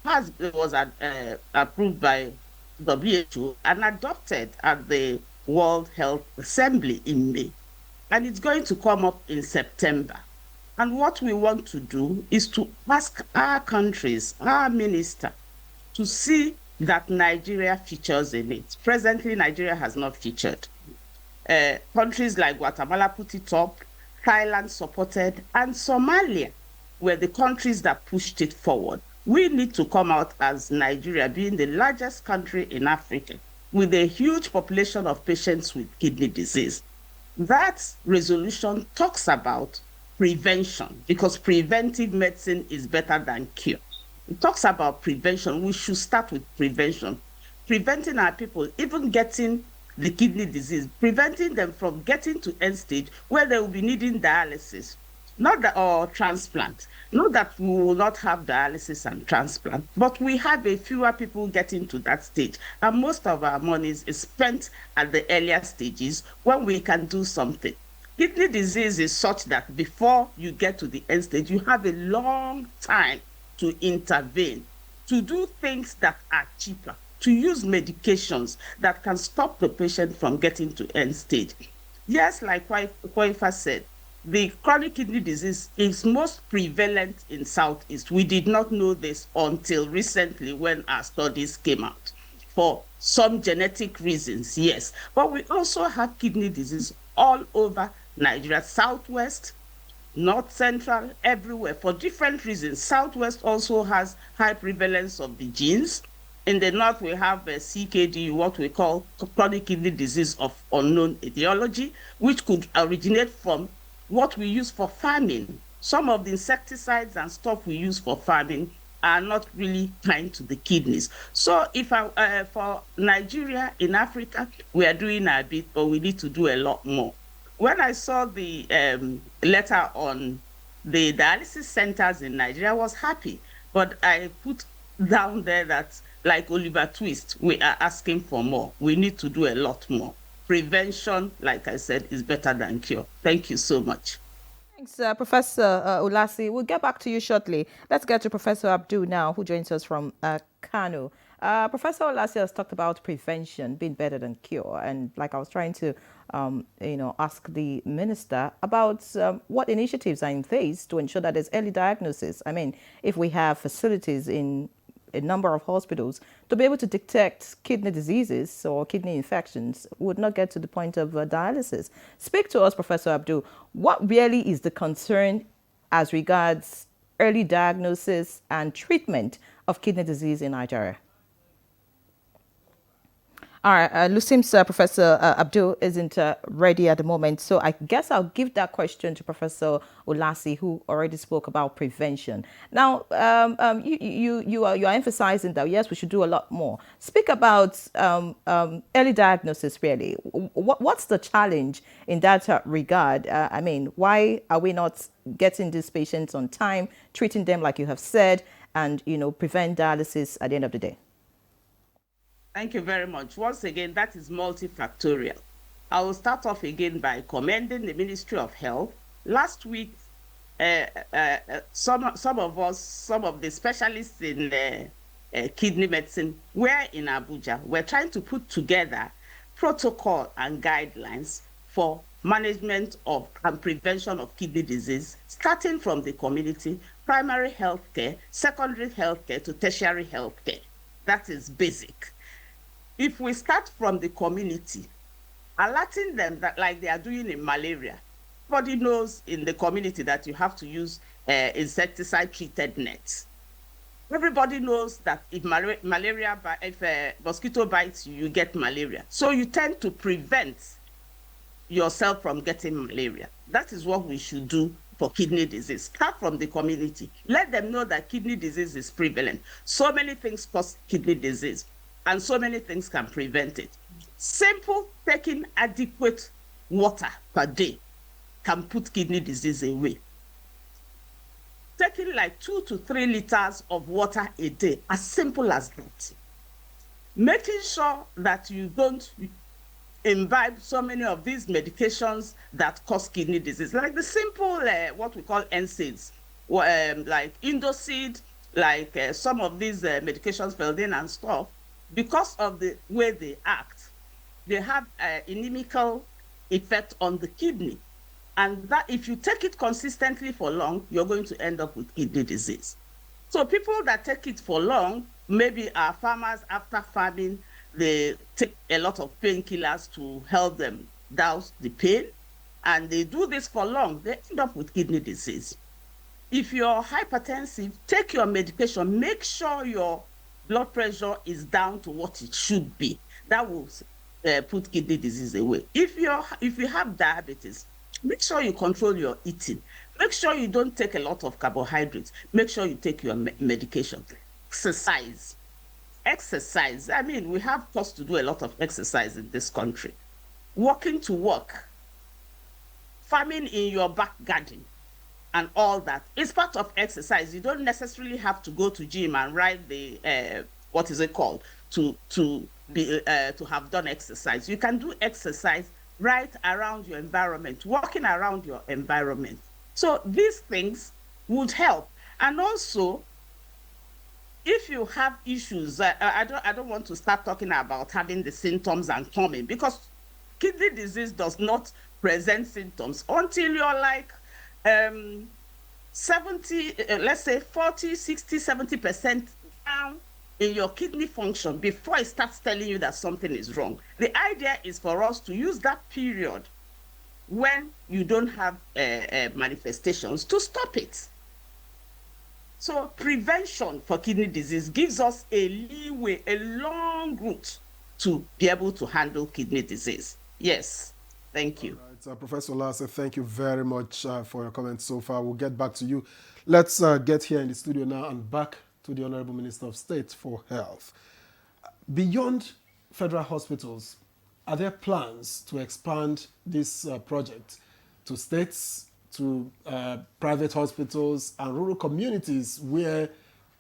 was approved by WHO and adopted at the World Health Assembly in May. And it's going to come up in September. And what we want to do is to ask our countries, our minister, to see that Nigeria features in it. Presently, Nigeria has not featured. Countries like Guatemala put it up, Thailand supported, and Somalia were the countries that pushed it forward. We need to come out as Nigeria being the largest country in Africa with a huge population of patients with kidney disease. That resolution talks about prevention, because preventive medicine is better than cure. It talks about prevention. We should start with prevention. Preventing our people even getting the kidney disease, preventing them from getting to end stage where they will be needing dialysis, or transplant. Not that we will not have dialysis and transplant, but we have a fewer people getting to that stage. And most of our money is spent at the earlier stages when we can do something. Kidney disease is such that before you get to the end stage, you have a long time to intervene, to do things that are cheaper, to use medications that can stop the patient from getting to end stage. Yes, like Kwaifa said, the chronic kidney disease is most prevalent in Southeast. We did not know this until recently when our studies came out. For some genetic reasons, yes. But we also have kidney disease all over Nigeria, Southwest, North Central, everywhere, for different reasons. Southwest also has high prevalence of the genes. In the North, we have CKD, what we call chronic kidney disease of unknown etiology, which could originate from what we use for farming. Some of the insecticides and stuff we use for farming are not really kind to the kidneys. So for Nigeria, in Africa, we are doing our bit, but we need to do a lot more. When I saw the letter on the dialysis centers in Nigeria, I was happy, but I put down there that, like Oliver Twist, we are asking for more. We need to do a lot more. Prevention, like I said, is better than cure. Thank you so much. Thanks, Professor Ulasi. We'll get back to you shortly. Let's get to Professor Abdul now, who joins us from Kano. Professor Ulasi has talked about prevention being better than cure. And like I was trying to, ask the minister about what initiatives are in place to ensure that there's early diagnosis. I mean, if we have facilities in a number of hospitals to be able to detect kidney diseases or kidney infections, would not get to the point of dialysis. Speak to us, Professor Abdul. What really is the concern as regards early diagnosis and treatment of kidney disease in Nigeria? All right, Lusim's Professor Abdul isn't ready at the moment, so I guess I'll give that question to Professor Ulasi, who already spoke about prevention. Now, you are emphasizing that, yes, we should do a lot more. Speak about early diagnosis, really. What's the challenge in that regard? I mean, why are we not getting these patients on time, treating them like you have said, and, prevent dialysis at the end of the day? Thank you very much. Once again, that is multifactorial. I will start off again by commending the Ministry of Health. Last week, some of the specialists in kidney medicine were in Abuja. We're trying to put together protocol and guidelines for management of and prevention of kidney disease, starting from the community, primary health care, secondary health care to tertiary health care. That is basic. If we start from the community, alerting them that, like they are doing in malaria, everybody knows in the community that you have to use insecticide-treated nets. Everybody knows that if mosquito bites you, you get malaria. So you tend to prevent yourself from getting malaria. That is what we should do for kidney disease. Start from the community. Let them know that kidney disease is prevalent. So many things cause kidney disease, and so many things can prevent it. Simple, taking adequate water per day can put kidney disease away. Taking like 2 to 3 liters of water a day, as simple as that. Making sure that you don't imbibe so many of these medications that cause kidney disease, like the simple, what we call NSAIDs, like Indoseed, like some of these medications, Feldin and stuff, because of the way they act, they have inimical effect on the kidney. And that if you take it consistently for long, you're going to end up with kidney disease. So people that take it for long, maybe are farmers after farming, they take a lot of painkillers to help them douse the pain, and they do this for long, they end up with kidney disease. If you're hypertensive, take your medication, make sure your blood pressure is down to what it should be. That will put kidney disease away. If you have diabetes, make sure you control your eating. Make sure you don't take a lot of carbohydrates. Make sure you take your medication. Exercise. Exercise. I mean, we have course to do a lot of exercise in this country. Walking to work. Farming in your back garden and all that. It's part of exercise. You don't necessarily have to go to gym and ride the, what is it called, to have done exercise. You can do exercise right around your environment, walking around your environment. So these things would help. And also, if you have issues, I don't want to start talking about having the symptoms and coming, because kidney disease does not present symptoms until you're like 70, let's say 40, 60, 70% down in your kidney function before it starts telling you that something is wrong. The idea is for us to use that period when you don't have manifestations to stop it. So prevention for kidney disease gives us a leeway, a long route to be able to handle kidney disease. Yes, thank you. Right, Professor Lasse, thank you very much for your comments so far. We'll get back to you. Let's get here in the studio now and back to the Honorable Minister of State for Health. Beyond federal hospitals, are there plans to expand this project to states, to private hospitals and rural communities where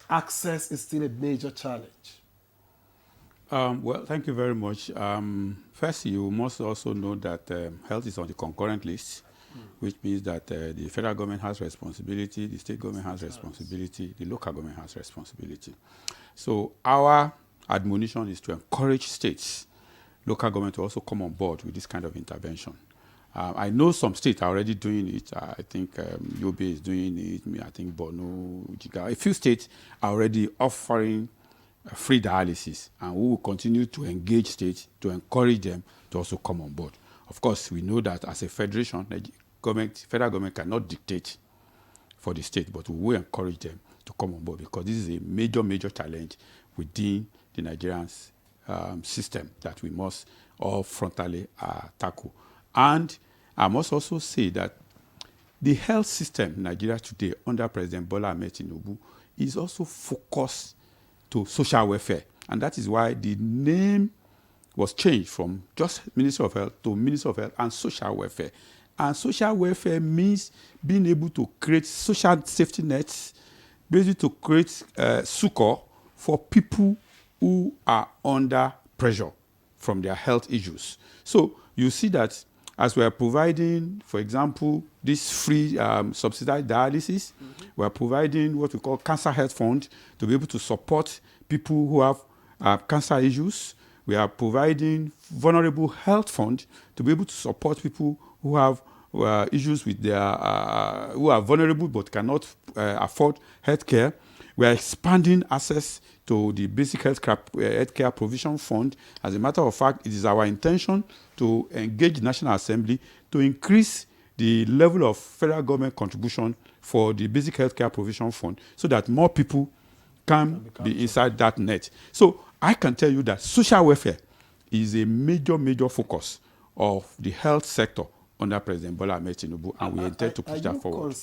access is still a major challenge? Well, thank you very much. First, you must also know that health is on the concurrent list, which means that the federal government has responsibility, the state government has responsibility, the local government has responsibility. So our admonition is to encourage states, local government to also come on board with this kind of intervention. I know some states are already doing it. I think Yobe is doing it. I think Borno, Jigawa. A few states are already offering free dialysis, and we will continue to engage states to encourage them to also come on board. Of course, we know that as a federation, the federal government cannot dictate for the state, but we will encourage them to come on board, because this is a major, major challenge within the Nigerian system that we must all frontally tackle. And I must also say that the health system in Nigeria today under President Bola Ahmed Tinubu is also focused to social welfare. And that is why the name was changed from just Ministry of Health to Ministry of Health and Social Welfare. And social welfare means being able to create social safety nets, basically to create succor for people who are under pressure from their health issues. So you see that as we are providing, for example, this free subsidized dialysis, we are providing what we call cancer health fund to be able to support people who have cancer issues. We are providing vulnerable health fund to be able to support people who have issues with their, who are vulnerable but cannot afford health care. We are expanding access to the basic healthcare provision fund. As a matter of fact, it is our intention to engage the National Assembly to increase the level of federal government contribution for the basic healthcare provision fund so that more people can be inside that net. So I can tell you that social welfare is a major focus of the health sector under President Bola Ahmed Tinubu, and we intend to push that forward.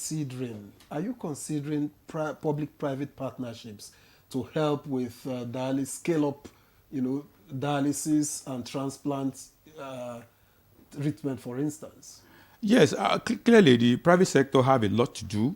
Are you considering public-private partnerships to help with dialysis, scale up, dialysis and transplant treatment, for instance? Yes, clearly the private sector have a lot to do.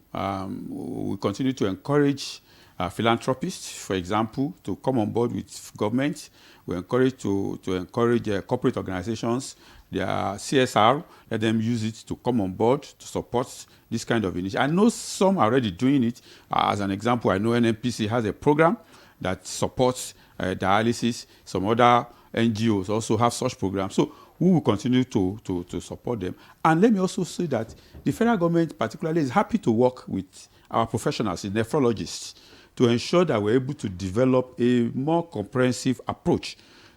We continue to encourage philanthropists, for example, to come on board with government. We encourage to encourage corporate organizations, their CSR, let them use it to come on board to support this kind of initiative. I know some are already doing it. As an example, I know NNPC has a program that supports dialysis. Some other NGOs also have such programs. So we will continue to support them. And let me also say that the federal government particularly is happy to work with our professionals, the nephrologists, to ensure that we're able to develop a more comprehensive approach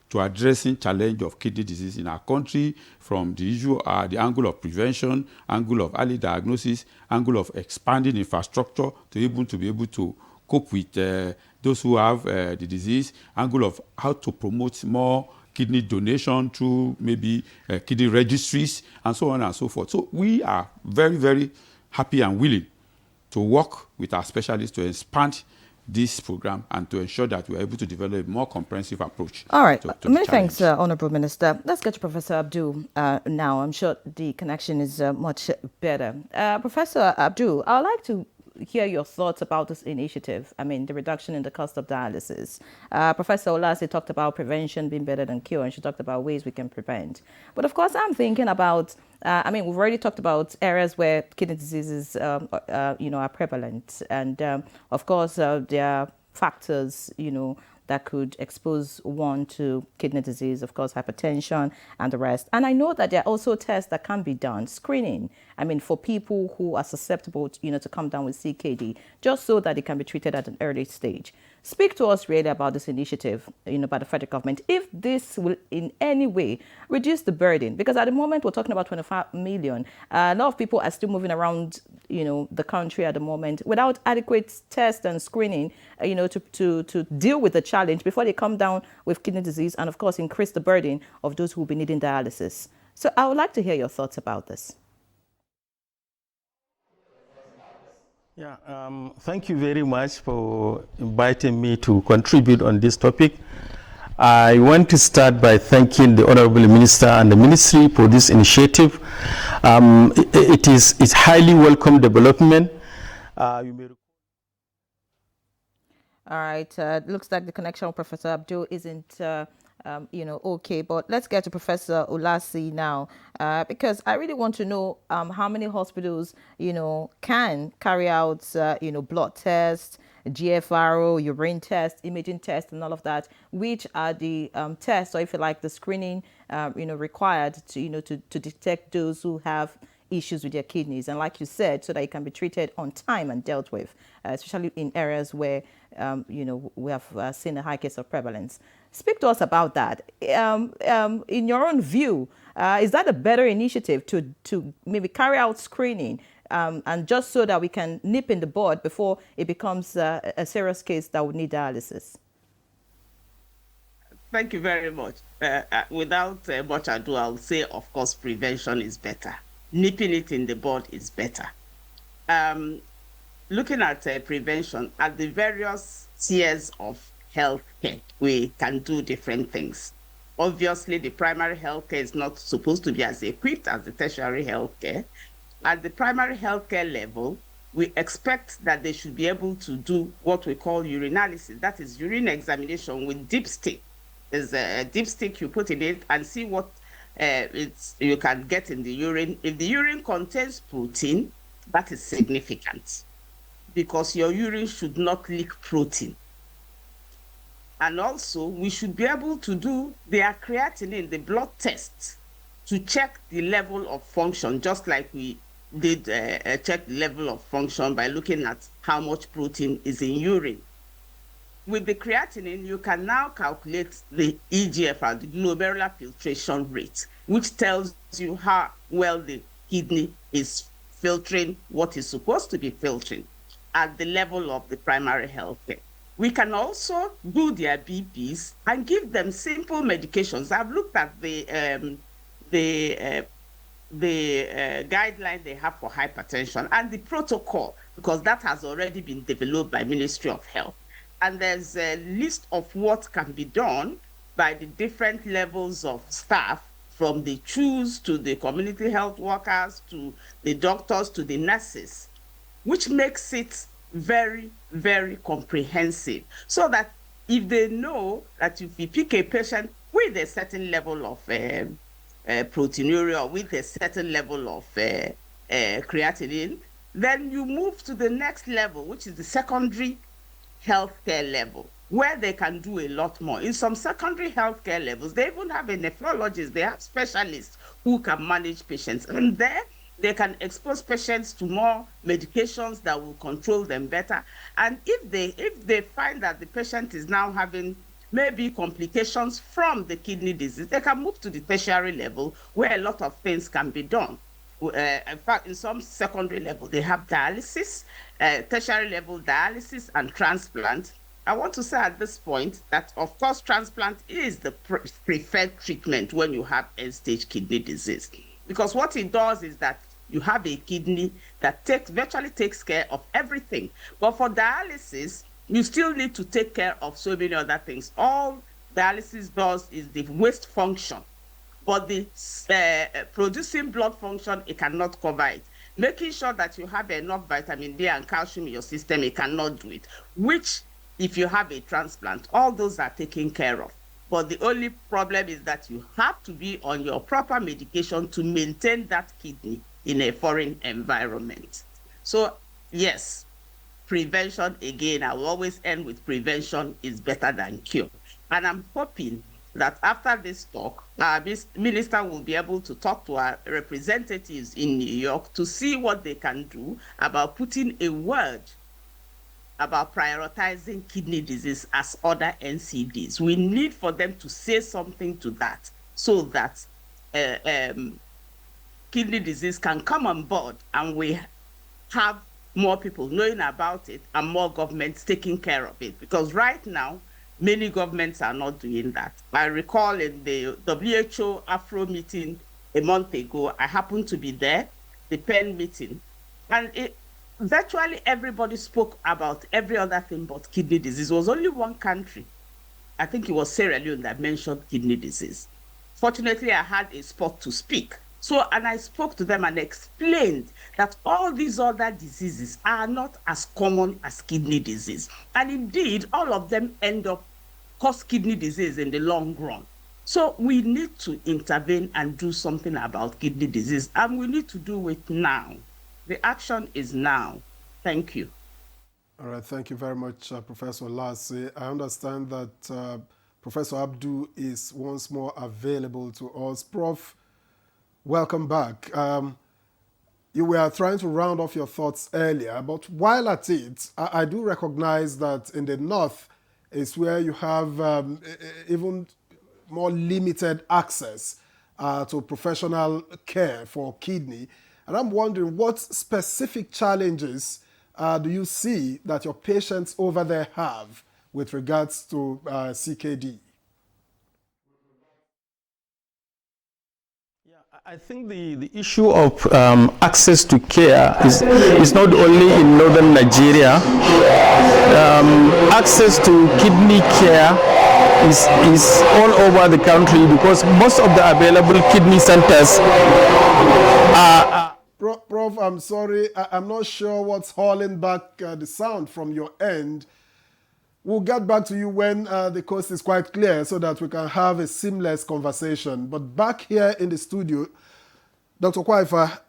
to addressing challenge of kidney disease in our country, from the issue, the angle of prevention, angle of early diagnosis, angle of expanding infrastructure to be able to cope with those who have the disease, angle of how to promote more kidney donation through maybe kidney registries, and so on and so forth. So we are very happy and willing to work with our specialists to expand this program and to ensure that we are able to develop a more comprehensive approach. All right. To Many thanks, Honorable Minister. Let's get to Professor Abdul now. I'm sure the connection is much better. Professor Abdul, I would like to hear your thoughts about this initiative. I mean, the reduction in the cost of dialysis. Professor Olase talked about prevention being better than cure, and she talked about ways we can prevent. But of course, I'm thinking about, we've already talked about areas where kidney diseases, are prevalent. And of course, there are factors, that could expose one to kidney disease, of course, hypertension and the rest. And I know that there are also tests that can be done, screening, for people who are susceptible, to come down with CKD, just so that it can be treated at an early stage. Speak to us really about this initiative, by the federal government, if this will in any way reduce the burden, because at the moment we're talking about 25 million. A lot of people are still moving around, the country at the moment without adequate tests and screening, to deal with the challenge before they come down with kidney disease, and of course increase the burden of those who will be needing dialysis. So I would like to hear your thoughts about this. Yeah, thank you very much for inviting me to contribute on this topic. I want to start by thanking the Honorable Minister and the Ministry for this initiative. It's highly welcome development. All right, looks like the connection with Professor Abdul isn't okay, but let's get to Professor Olase now, because I really want to know how many hospitals, can carry out, blood tests, GFRO, urine test, imaging test, and all of that, which are the tests, or if you like, the screening, required to, to detect those who have issues with their kidneys, and like you said, so that it can be treated on time and dealt with, especially in areas where we have seen a high case of prevalence. Speak to us about that. In your own view, is that a better initiative to maybe carry out screening, and just so that we can nip in the bud before it becomes a serious case that would need dialysis? Thank you very much. Without much ado, I'll say, of course, prevention is better. Nipping it in the bud is better. Looking at prevention, at the various tiers of healthcare, we can do different things. Obviously, the primary healthcare is not supposed to be as equipped as the tertiary healthcare. At the primary healthcare level, we expect that they should be able to do what we call urinalysis. That is urine examination with dipstick. There's a dipstick you put in it and see what you can get in the urine. If the urine contains protein, that is significant, because your urine should not leak protein. And also, we should be able to do their creatinine, the blood test, to check the level of function, just like we did check the level of function by looking at how much protein is in urine. With the creatinine, you can now calculate the eGFR, the glomerular filtration rate, which tells you how well the kidney is filtering what is supposed to be filtering at the level of the primary health care. We can also do their BPs and give them simple medications. I've looked at the guideline they have for hypertension and the protocol, because that has already been developed by Ministry of Health. And there's a list of what can be done by the different levels of staff, from the CHUs to the community health workers to the doctors to the nurses, which makes it very, very comprehensive, so that if they know that if you pick a patient with a certain level of proteinuria or with a certain level of creatinine, then you move to the next level, which is the secondary healthcare level, where they can do a lot more. In some secondary healthcare levels, they even have a nephrologist, they have specialists who can manage patients. And there, they can expose patients to more medications that will control them better. And if they find that the patient is now having maybe complications from the kidney disease, they can move to the tertiary level, where a lot of things can be done. In fact, in some secondary level, they have dialysis, tertiary level dialysis and transplant. I want to say at this point that, of course, transplant is the preferred treatment when you have end-stage kidney disease. Because what it does is that you have a kidney that virtually takes care of everything. But for dialysis, you still need to take care of so many other things. All dialysis does is the waste function. But the producing blood function, it cannot cover it. Making sure that you have enough vitamin D and calcium in your system, it cannot do it. Which, if you have a transplant, all those are taken care of. But the only problem is that you have to be on your proper medication to maintain that kidney in a foreign environment. So, yes, prevention, again, I will always end with prevention is better than cure. And I'm hoping that after this talk, our minister will be able to talk to our representatives in New York to see what they can do about putting a word about prioritizing kidney disease as other NCDs. We need for them to say something to that, so that kidney disease can come on board and we have more people knowing about it and more governments taking care of it. Because right now, many governments are not doing that. I recall in the WHO Afro meeting a month ago, I happened to be there, the PEN meeting, and virtually everybody spoke about every other thing but kidney disease. It was only one country, I think it was Sierra Leone, that mentioned kidney disease. Fortunately, I had a spot to speak. And I spoke to them and explained that all these other diseases are not as common as kidney disease. And indeed, all of them end up cause kidney disease in the long run. So we need to intervene and do something about kidney disease, and we need to do it now. The action is now. Thank you. All right, thank you very much, Professor Lassie. I understand that Professor Abdu is once more available to us. Prof, welcome back. You were trying to round off your thoughts earlier, but while at it, I do recognize that in the north is where you have even more limited access to professional care for kidney. And I'm wondering, what specific challenges do you see that your patients over there have with regards to CKD? I think the issue of access to care is not only in northern Nigeria. Access to kidney care is all over the country, because most of the available kidney centers are... Prof, I'm sorry, I'm not sure what's holding back the sound from your end. We'll get back to you when the coast is quite clear so that we can have a seamless conversation. But back here in the studio, Dr. Kwaifa,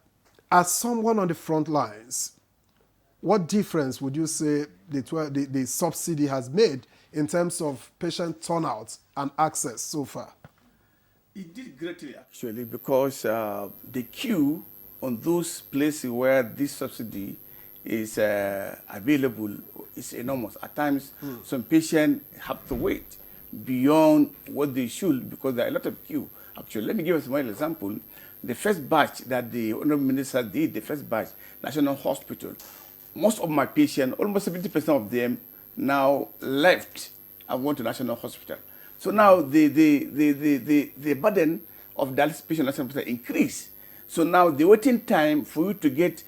as someone on the front lines, what difference would you say the subsidy has made in terms of patient turnout and access so far? It did greatly, actually, because the queue on those places where this subsidy is available is enormous. At times, some patients have to wait beyond what they should because there are a lot of queue. Actually, let me give us one example. The first batch that the Honorable Minister did, the first batch, National Hospital, most of my patients, almost 70% of them, now left and went to National Hospital. So now the burden of dialysis patient National Hospital increased. So now the waiting time for you to get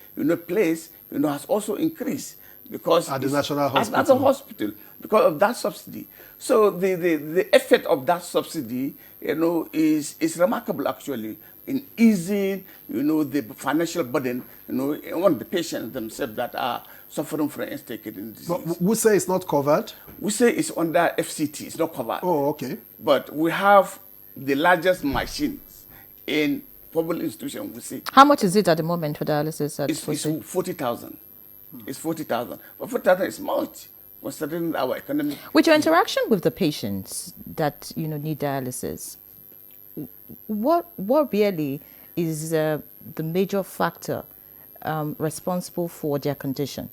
place has also increased because at the National Hospital. At the hospital because of that subsidy. So the effect of that subsidy is remarkable actually in easing the financial burden on the patients themselves that are suffering from end-stage kidney disease. But we say it's not covered? We say it's under FCT, it's not covered. Oh, okay. But we have the largest machines in public institutions, we see. How much is it at the moment for dialysis? It's 40,000. It's 40,000. But 40,000 is much, considering our economy. With your interaction with the patients that need dialysis, what really is the major factor responsible for their condition?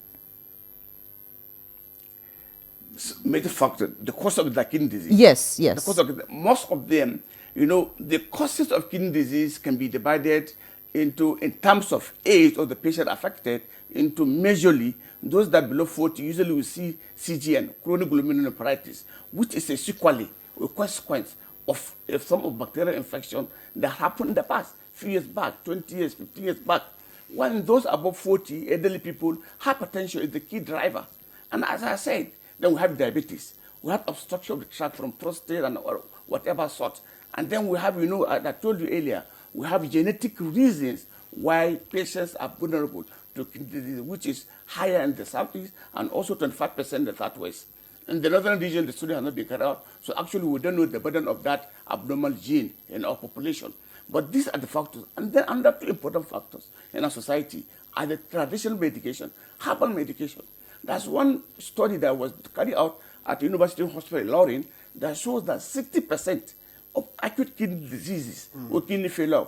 Major factor, the cause of the kidney disease. Yes. The cause of most of them, the causes of kidney disease can be divided into, in terms of age of the patient affected, into majorly those that below 40. Usually we see CGN, chronic glomerulonephritis, which is a sequelae or consequence of some of bacterial infection that happened in the past, few years back, 20 years, 15 years back. When those above 40, elderly people, hypertension is the key driver. And as I said, then we have diabetes. We have obstruction of the tract from prostate and or whatever sort. And then we have, as I told you earlier, we have genetic reasons why patients are vulnerable to kidney disease, which is higher in the southeast and also 25% in the southwest. In the northern region, the study has not been carried out, so actually we don't know the burden of that abnormal gene in our population. But these are the factors. And then another two important factors in our society are the traditional medication, herbal medication. There's one study that was carried out at the University Hospital in Lorraine that shows that 60% of acute kidney diseases or kidney failure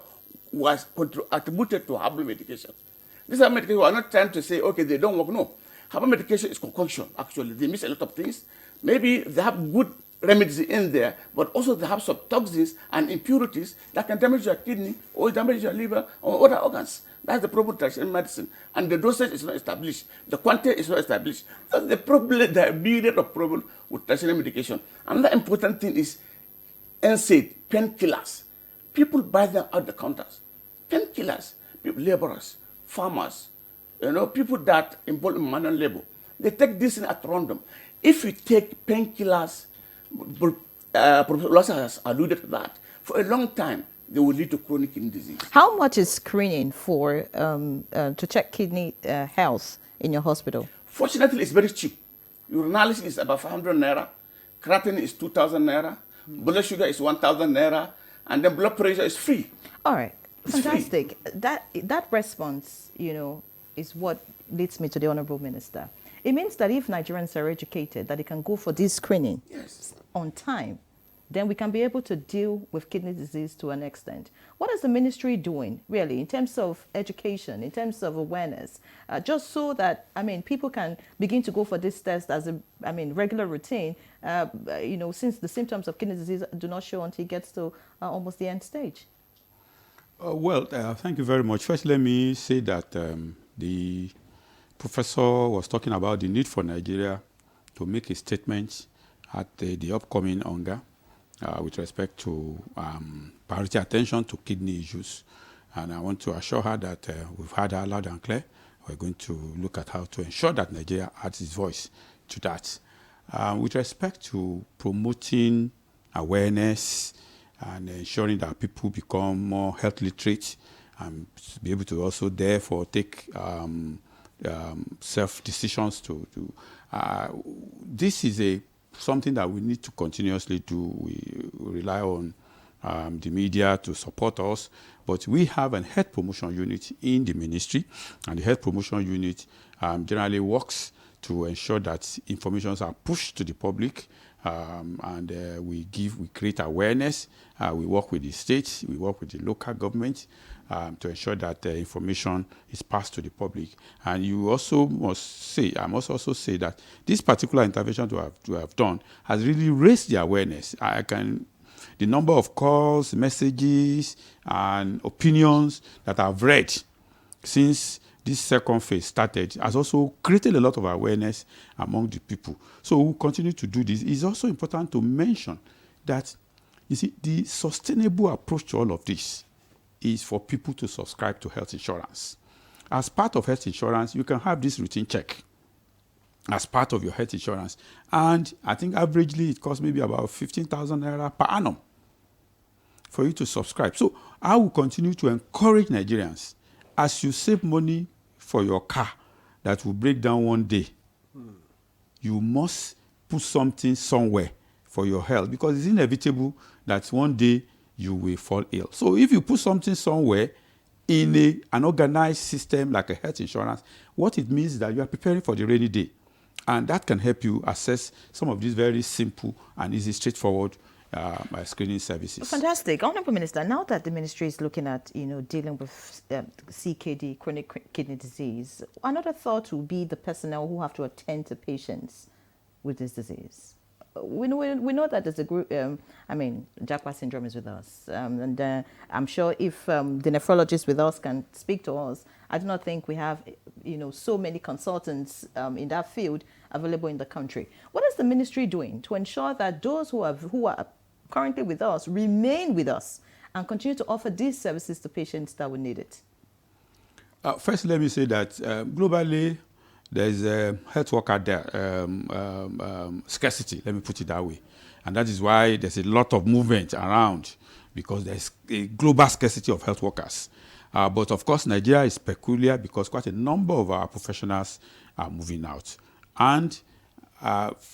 was attributed to herbal medication. These are medications. We are not trying to say, okay, they don't work. No. Herbal medication is concoction, actually. They miss a lot of things. Maybe they have good remedies in there, but also they have some toxins and impurities that can damage your kidney or damage your liver or other organs. That's the problem with traditional medicine. And the dosage is not established. The quantity is not established. That's the problem, the myriad of problem with traditional medication. Another important thing is NSAID, painkillers. People buy them at the counters. Painkillers, laborers, farmers, people that involved in manual labor, they take this at random. If you take painkillers, Professor Lassa has alluded to that, for a long time, they will lead to chronic kidney disease. How much is screening for to check kidney health in your hospital? Fortunately, it's very cheap. Urinalysis is about 500 naira, creatinine is 2,000 naira, blood sugar is 1,000 naira, and then blood pressure is free. All right. It's fantastic. Free. That response, is what leads me to the Honorable Minister. It means that if Nigerians are educated, that they can go for this screening on time, then we can be able to deal with kidney disease to an extent. What is the ministry doing, really, in terms of education, in terms of awareness, just so that, people can begin to go for this test as a, regular routine, since the symptoms of kidney disease do not show until it gets to almost the end stage? Thank you very much. First, let me say that the professor was talking about the need for Nigeria to make a statement at the upcoming UNGA with respect to priority attention to kidney issues. And I want to assure her that we've heard her loud and clear. We're going to look at how to ensure that Nigeria adds its voice to that. With respect to promoting awareness and ensuring that people become more health literate and be able to also therefore take self-decisions to this is something that we need to continuously do. We rely on the media to support us, but we have a health promotion unit in the ministry, and the health promotion unit generally works to ensure that information are pushed to the public, and we create awareness. We work with the states, we work with the local government to ensure that information is passed to the public. And you also must say, I must also say that this particular intervention to have done has really raised the awareness. The number of calls, messages, and opinions that I've read since this second phase started has also created a lot of awareness among the people. So we'll continue to do this. It's also important to mention that, you see, the sustainable approach to all of this is for people to subscribe to health insurance. As part of health insurance, you can have this routine check as part of your health insurance. And I think averagely it costs maybe about 15,000 naira per annum for you to subscribe. So I will continue to encourage Nigerians, as you save money for your car that will break down one day, you must put something somewhere for your health, because it's inevitable that one day you will fall ill. So if you put something somewhere in an organized system like a health insurance, what it means is that you are preparing for the rainy day. And that can help you assess some of these very simple and easy, straightforward screening services. Fantastic. Honorable Minister, now that the ministry is looking at, dealing with CKD, chronic kidney disease, another thought will be the personnel who have to attend to patients with this disease. We know that there's a group, Japa syndrome is with us. And I'm sure if the nephrologist with us can speak to us, I do not think we have, so many consultants in that field available in the country. What is the ministry doing to ensure that those who are currently with us remain with us and continue to offer these services to patients that will need it? First, let me say that globally, there's a health worker scarcity, let me put it that way. And that is why there's a lot of movement around, because there's a global scarcity of health workers. But of course, Nigeria is peculiar because quite a number of our professionals are moving out. And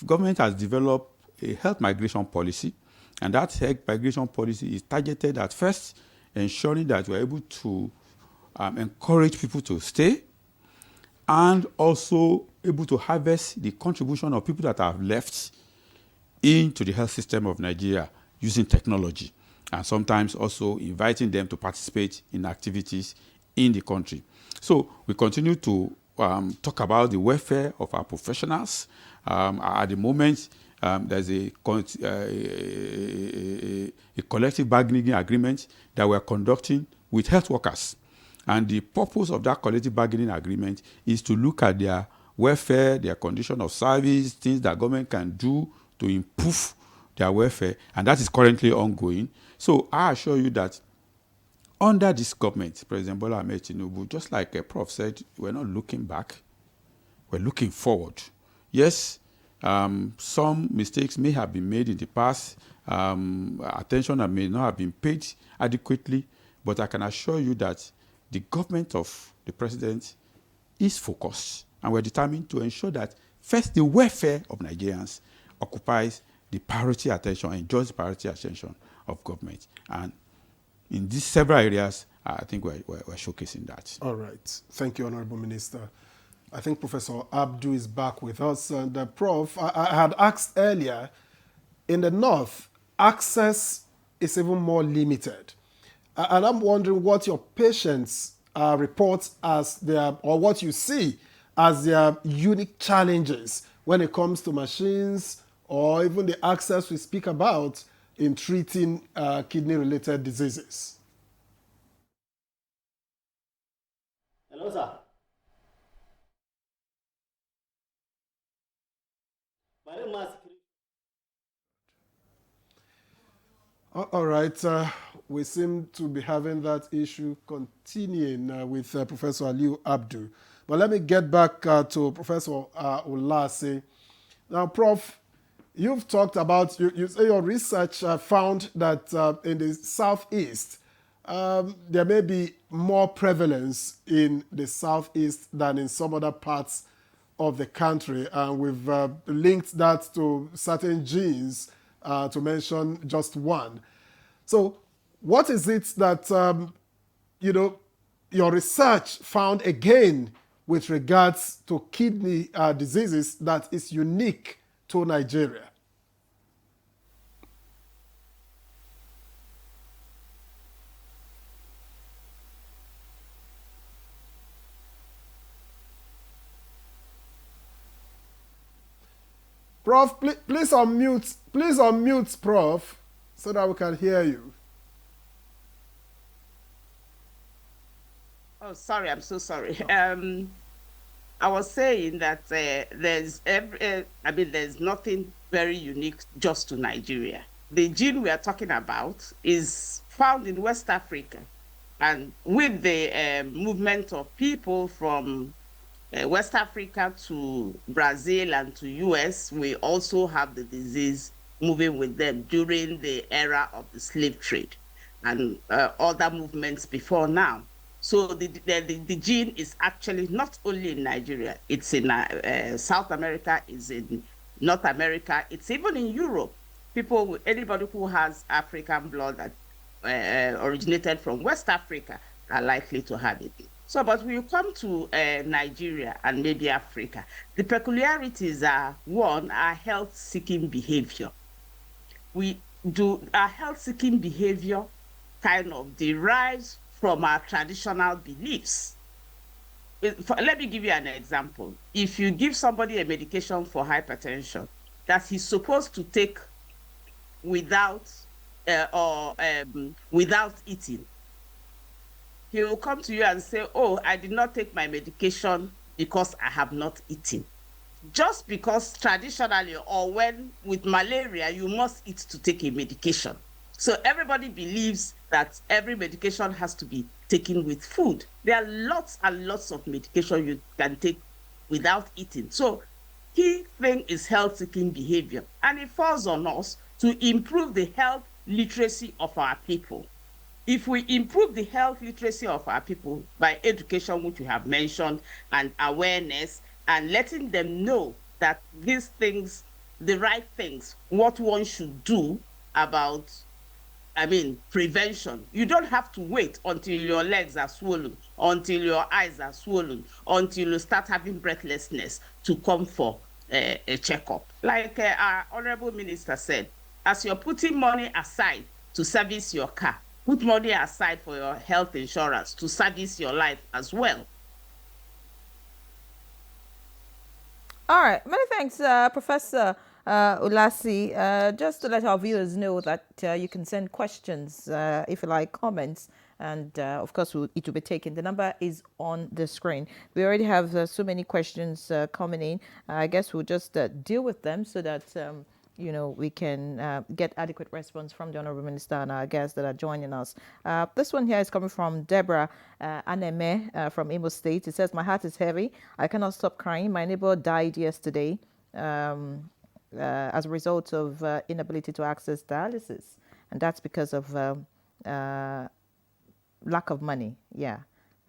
government has developed a health migration policy. And that health migration policy is targeted at first ensuring that we're able to encourage people to stay, and also able to harvest the contribution of people that have left into the health system of Nigeria using technology, and sometimes also inviting them to participate in activities in the country. So we continue to talk about the welfare of our professionals. At the moment, there's a collective bargaining agreement that we're conducting with health workers. And the purpose of that collective bargaining agreement is to look at their welfare, their condition of service, things that government can do to improve their welfare, and that is currently ongoing. So I assure you that under this government, President Bola Ahmed Tinubu, just like a prof said, we're not looking back, we're looking forward. Yes, some mistakes may have been made in the past, attention may not have been paid adequately, but I can assure you that the government of the president is focused, and we're determined to ensure that first the welfare of Nigerians occupies the priority attention, enjoys the priority attention of government. And in these several areas, I think we're showcasing that. All right. Thank you, Honorable Minister. I think Professor Abdu is back with us. And Prof, I had asked earlier, in the north, access is even more limited. And I'm wondering what your patients report as their, or what you see as their unique challenges when it comes to machines or even the access we speak about in treating kidney-related diseases. Hello, sir. All right. We seem to be having that issue continuing with Professor Aliu Abdu. But let me get back to Professor Ulase. Now, Prof, you've talked about, you say your research found that in the southeast, there may be more prevalence in the southeast than in some other parts of the country. And we've linked that to certain genes, to mention just one. So what is it that, your research found again with regards to kidney diseases that is unique to Nigeria? Prof, please unmute, Prof, so that we can hear you. Oh, sorry, I'm so sorry. I was saying that there's nothing very unique just to Nigeria. The gene we are talking about is found in West Africa. And with the movement of people from West Africa to Brazil and to US, we also have the disease moving with them during the era of the slave trade and other movements before now. So the gene is actually not only in Nigeria, it's in South America, it's in North America, it's even in Europe. Anybody who has African blood that originated from West Africa are likely to have it. So, but when you come to Nigeria and maybe Africa, the peculiarities are, one, our health-seeking behavior. Our health-seeking behavior kind of derives from our traditional beliefs. Let me give you an example. If you give somebody a medication for hypertension that he's supposed to take without eating, he will come to you and say, oh, I did not take my medication because I have not eaten. Just because traditionally, or when with malaria, you must eat to take a medication. So everybody believes that every medication has to be taken with food. There are lots and lots of medication you can take without eating. So key thing is health-seeking behavior. And it falls on us to improve the health literacy of our people. If we improve the health literacy of our people by education, which we have mentioned, and awareness, and letting them know that these things, the right things, what one should do about, prevention. You don't have to wait until your legs are swollen, until your eyes are swollen, until you start having breathlessness to come for a checkup. Like our Honorable Minister said, as you're putting money aside to service your car, put money aside for your health insurance to service your life as well. All right. Many thanks, Professor Ulasi. Just to let our viewers know that you can send questions, if you like, comments, and of course, it will be taken. The number is on the screen. We already have so many questions coming in. I guess we'll just deal with them so that we can get adequate response from the Honorable Minister and our guests that are joining us. This one here is coming from Deborah Aneme from Imo State. It says, my heart is heavy. I cannot stop crying. My neighbor died yesterday as a result of inability to access dialysis. And that's because of lack of money. Yeah.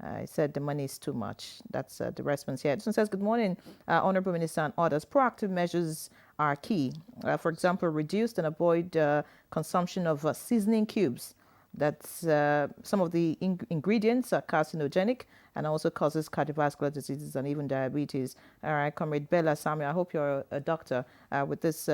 I said the money is too much. That's the response here. This one says, good morning, Honorable Minister and others. Proactive measures are key. For example, reduce and avoid consumption of seasoning cubes. That's some of the ingredients are carcinogenic and also causes cardiovascular diseases and even diabetes. All right, Comrade Bella Samuel, I hope you're a doctor with this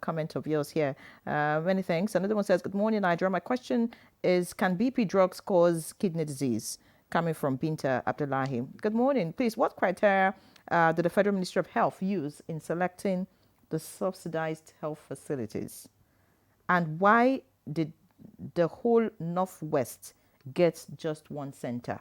comment of yours here. Many thanks. Another one says, good morning, Nigeria. My question is, can BP drugs cause kidney disease? Coming from Binta Abdullahi. Good morning. Please, what criteria did the Federal Ministry of Health use in selecting the subsidized health facilities? And why did the whole Northwest get just one center?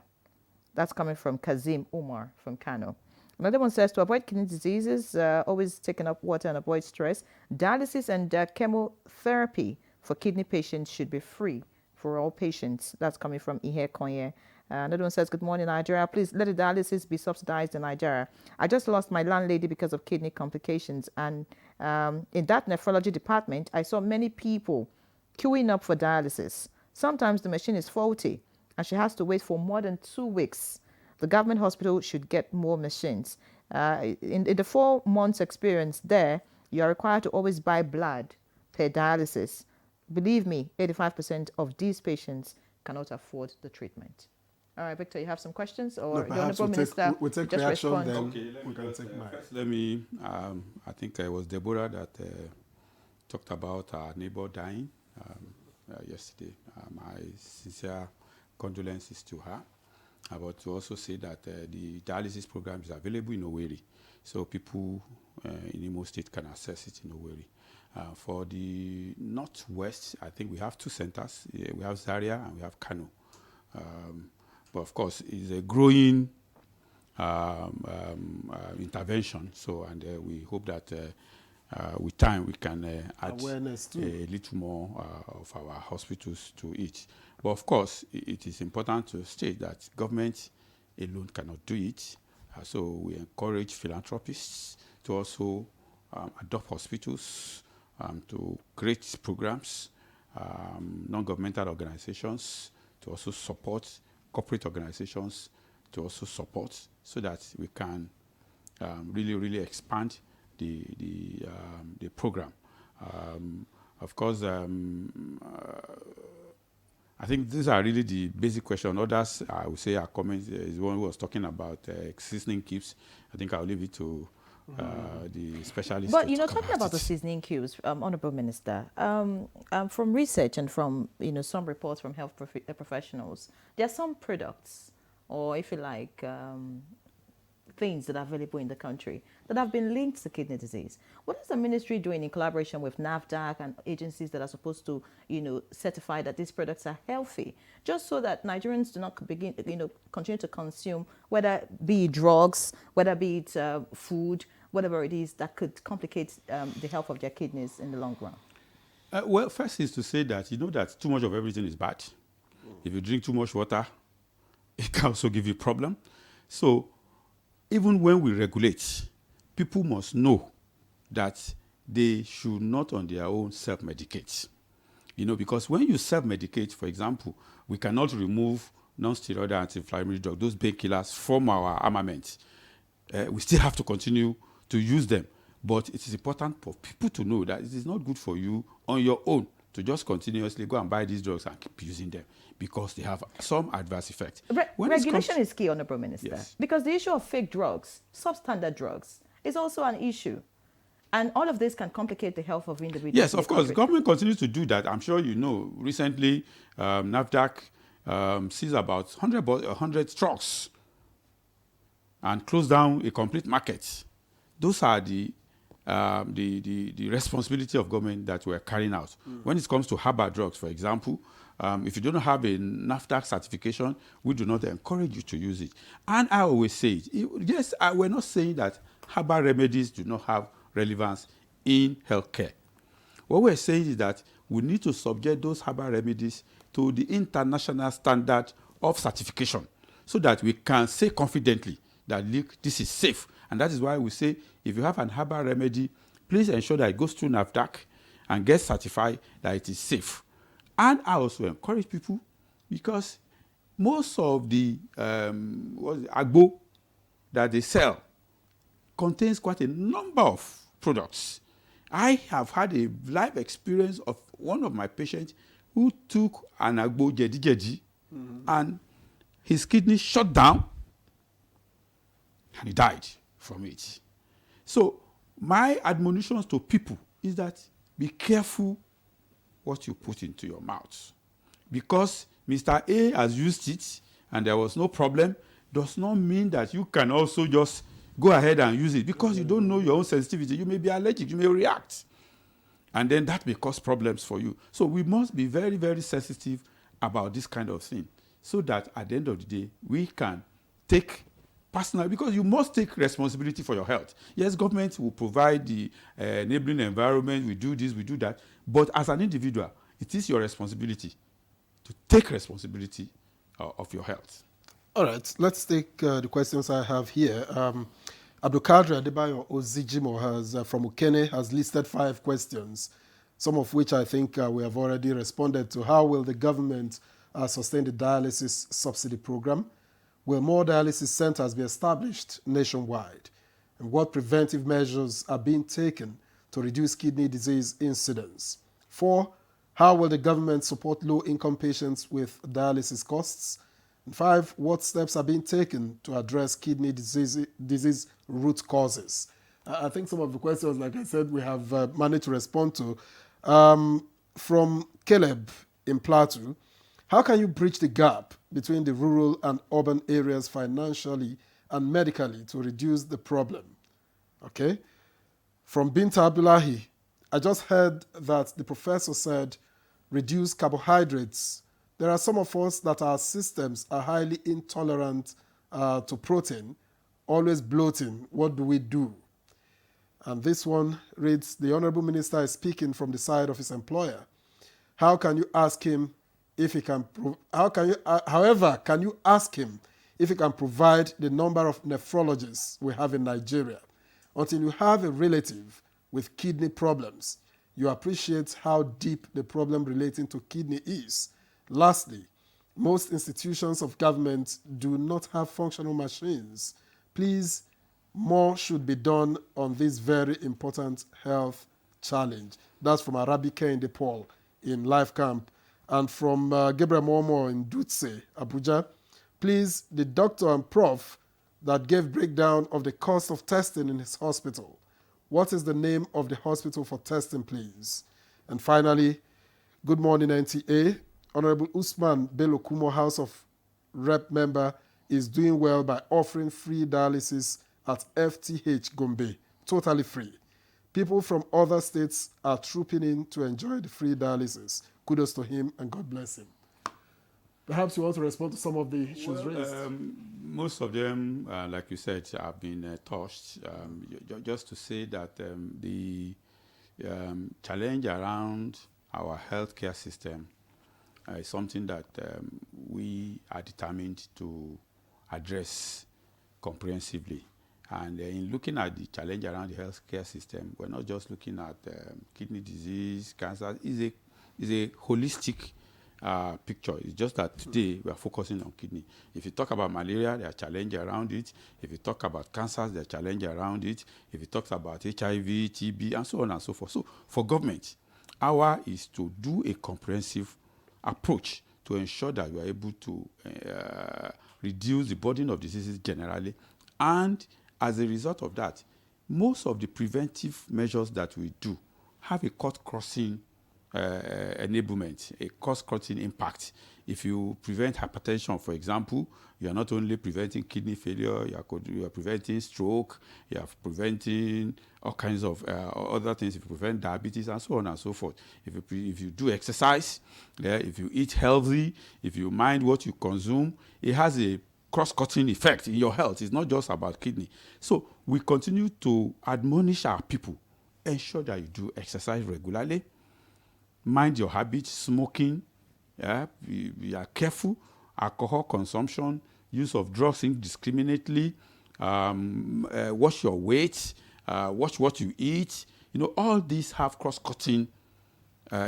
That's coming from Kazim Umar from Kano. Another one says, to avoid kidney diseases, always take enough water and avoid stress. Dialysis and chemotherapy for kidney patients should be free for all patients. That's coming from Ihe Konye. Another one says, good morning, Nigeria. Please let the dialysis be subsidized in Nigeria. I just lost my landlady because of kidney complications. And in that nephrology department, I saw many people queuing up for dialysis. Sometimes the machine is faulty and she has to wait for more than 2 weeks. The government hospital should get more machines. In the 4 months experience there, you are required to always buy blood per dialysis. Believe me, 85% of these patients cannot afford the treatment. All right, Victor, you have some questions? Or no, perhaps we'll take just reaction, respond? then okay, we can take mine. Let me, I think it was Deborah that talked about our neighbor dying yesterday. My sincere condolences to her. But to also say that the dialysis program is available in Owerri, so people in Imo State can access it in Owerri. For the Northwest, I think we have 2 centers. We have Zaria and we have Kano. but of course, it's a growing intervention. So, and we hope that with time we can add awareness too. A little more of our hospitals to it. But of course, it is important to state that government alone cannot do it. So we encourage philanthropists to also adopt hospitals, to create programs, non-governmental organizations to also support, corporate organizations to also support, so that we can really expand the program. Of course, I think these are really the basic questions. Others, I would say, our comments is one who was talking about seasoning cubes. I think I'll leave it to the specialist. But talking about the seasoning cubes, Honorable Minister, from research and from some reports from health professionals, there are some products, or if you like, things that are available in the country that have been linked to kidney disease. What is the ministry doing in collaboration with NAFDAC and agencies that are supposed to, certify that these products are healthy, just so that Nigerians do not continue to consume, whether be it drugs, whether be it food, whatever it is that could complicate the health of their kidneys in the long run? Well, first is to say that that too much of everything is bad. If you drink too much water, it can also give you a problem. So even when we regulate, people must know that they should not on their own self-medicate. Because when you self-medicate, for example, we cannot remove non-steroidal anti-inflammatory drugs, those painkillers, from our armament. We still have to continue to use them. But it is important for people to know that it is not good for you on your own to just continuously go and buy these drugs and keep using them, because they have some adverse effects. Regulation is key, Honorable Minister, yes, because the issue of fake drugs, substandard drugs, is also an issue. And all of this can complicate the health of individuals. Yes, of course. Government continues to do that. I'm sure recently NAFDAC seized about 100 trucks and closed down a complete market. Those are the responsibility of government that we're carrying out. When it comes to herbal drugs, for example, if you don't have a NAFDAC certification, we do not encourage you to use it. And I always say yes, we're not saying that herbal remedies do not have relevance in healthcare. What we're saying is that we need to subject those herbal remedies to the international standard of certification, so that we can say confidently that, look, this is safe. And that is why we say, if you have an herbal remedy, please ensure that it goes through NAFDAC and gets certified that it is safe. And I also encourage people, because most of the agbo that they sell contains quite a number of products. I have had a live experience of one of my patients who took an agbo jedi and his kidney shut down and he died from it. So my admonitions to people is that be careful what you put into your mouth. Because Mr. A has used it and there was no problem, does not mean that you can also just go ahead and use it, because you don't know your own sensitivity. You may be allergic, you may react. And then that may cause problems for you. So we must be very, very sensitive about this kind of thing, so that at the end of the day, we can take personal, because you must take responsibility for your health. Yes, government will provide the enabling environment, we do this, we do that. But as an individual, it is your responsibility to take responsibility of your health. All right, let's take the questions I have here. Abdulkadir Adebayo Ozijimo from Ukene has listed 5 questions, some of which I think we have already responded to. How will the government sustain the dialysis subsidy program? Will more dialysis centers be established nationwide? And what preventive measures are being taken to reduce kidney disease incidence? 4, how will the government support low-income patients with dialysis costs? And 5, what steps are being taken to address kidney disease root causes? I think some of the questions, like I said, we have managed to respond to. From Caleb in Plateau, how can you bridge the gap between the rural and urban areas financially and medically to reduce the problem? Okay. From Binta Abdullahi, I just heard that the professor said reduce carbohydrates There are some of us that our systems are highly intolerant to protein, always bloating. What do we do? And this one reads, the Honorable Minister is speaking from the side of his employer. How can you ask him if he can, however, can you ask him if he can provide the number of nephrologists we have in Nigeria? Until you have a relative with kidney problems, you appreciate how deep the problem relating to kidney is. Lastly, most institutions of government do not have functional machines. Please, more should be done on this very important health challenge. That's from Arabike in Paul in Life Camp. And from Gabriel Momo in Dutse, Abuja. Please, the doctor and prof that gave breakdown of the cost of testing in his hospital. What is the name of the hospital for testing, please? And finally, good morning, NTA. Honorable Usman Bello Kumo, House of Rep member, is doing well by offering free dialysis at FTH Gombe, totally free. People from other states are trooping in to enjoy the free dialysis. Kudos to him and God bless him. Perhaps you want to respond to some of the issues raised. Most of them, like you said, have been touched. Just to say that the challenge around our healthcare system is something that we are determined to address comprehensively. And in looking at the challenge around the healthcare system, we're not just looking at kidney disease, cancer. It's a holistic picture. It's just that today we are focusing on kidney. If you talk about malaria, there are challenges around it. If you talk about cancers, there are challenges around it. If you talk about HIV, TB, and so on and so forth. So for government, our is to do a comprehensive approach to ensure that we are able to reduce the burden of diseases generally. And as a result of that, most of the preventive measures that we do have a cut-crossing enablement, a cost-cutting impact. If you prevent hypertension, for example, you are not only preventing kidney failure, you are preventing stroke, you are preventing all kinds of other things. If you prevent diabetes and so on and so forth. If you do exercise, if you eat healthy, if you mind what you consume, it has a cross-cutting effect in your health. It's not just about kidney. So we continue to admonish our people, ensure that you do exercise regularly, mind your habits, smoking, be careful, alcohol consumption, use of drugs indiscriminately, watch your weight, watch what you eat. All these have cross-cutting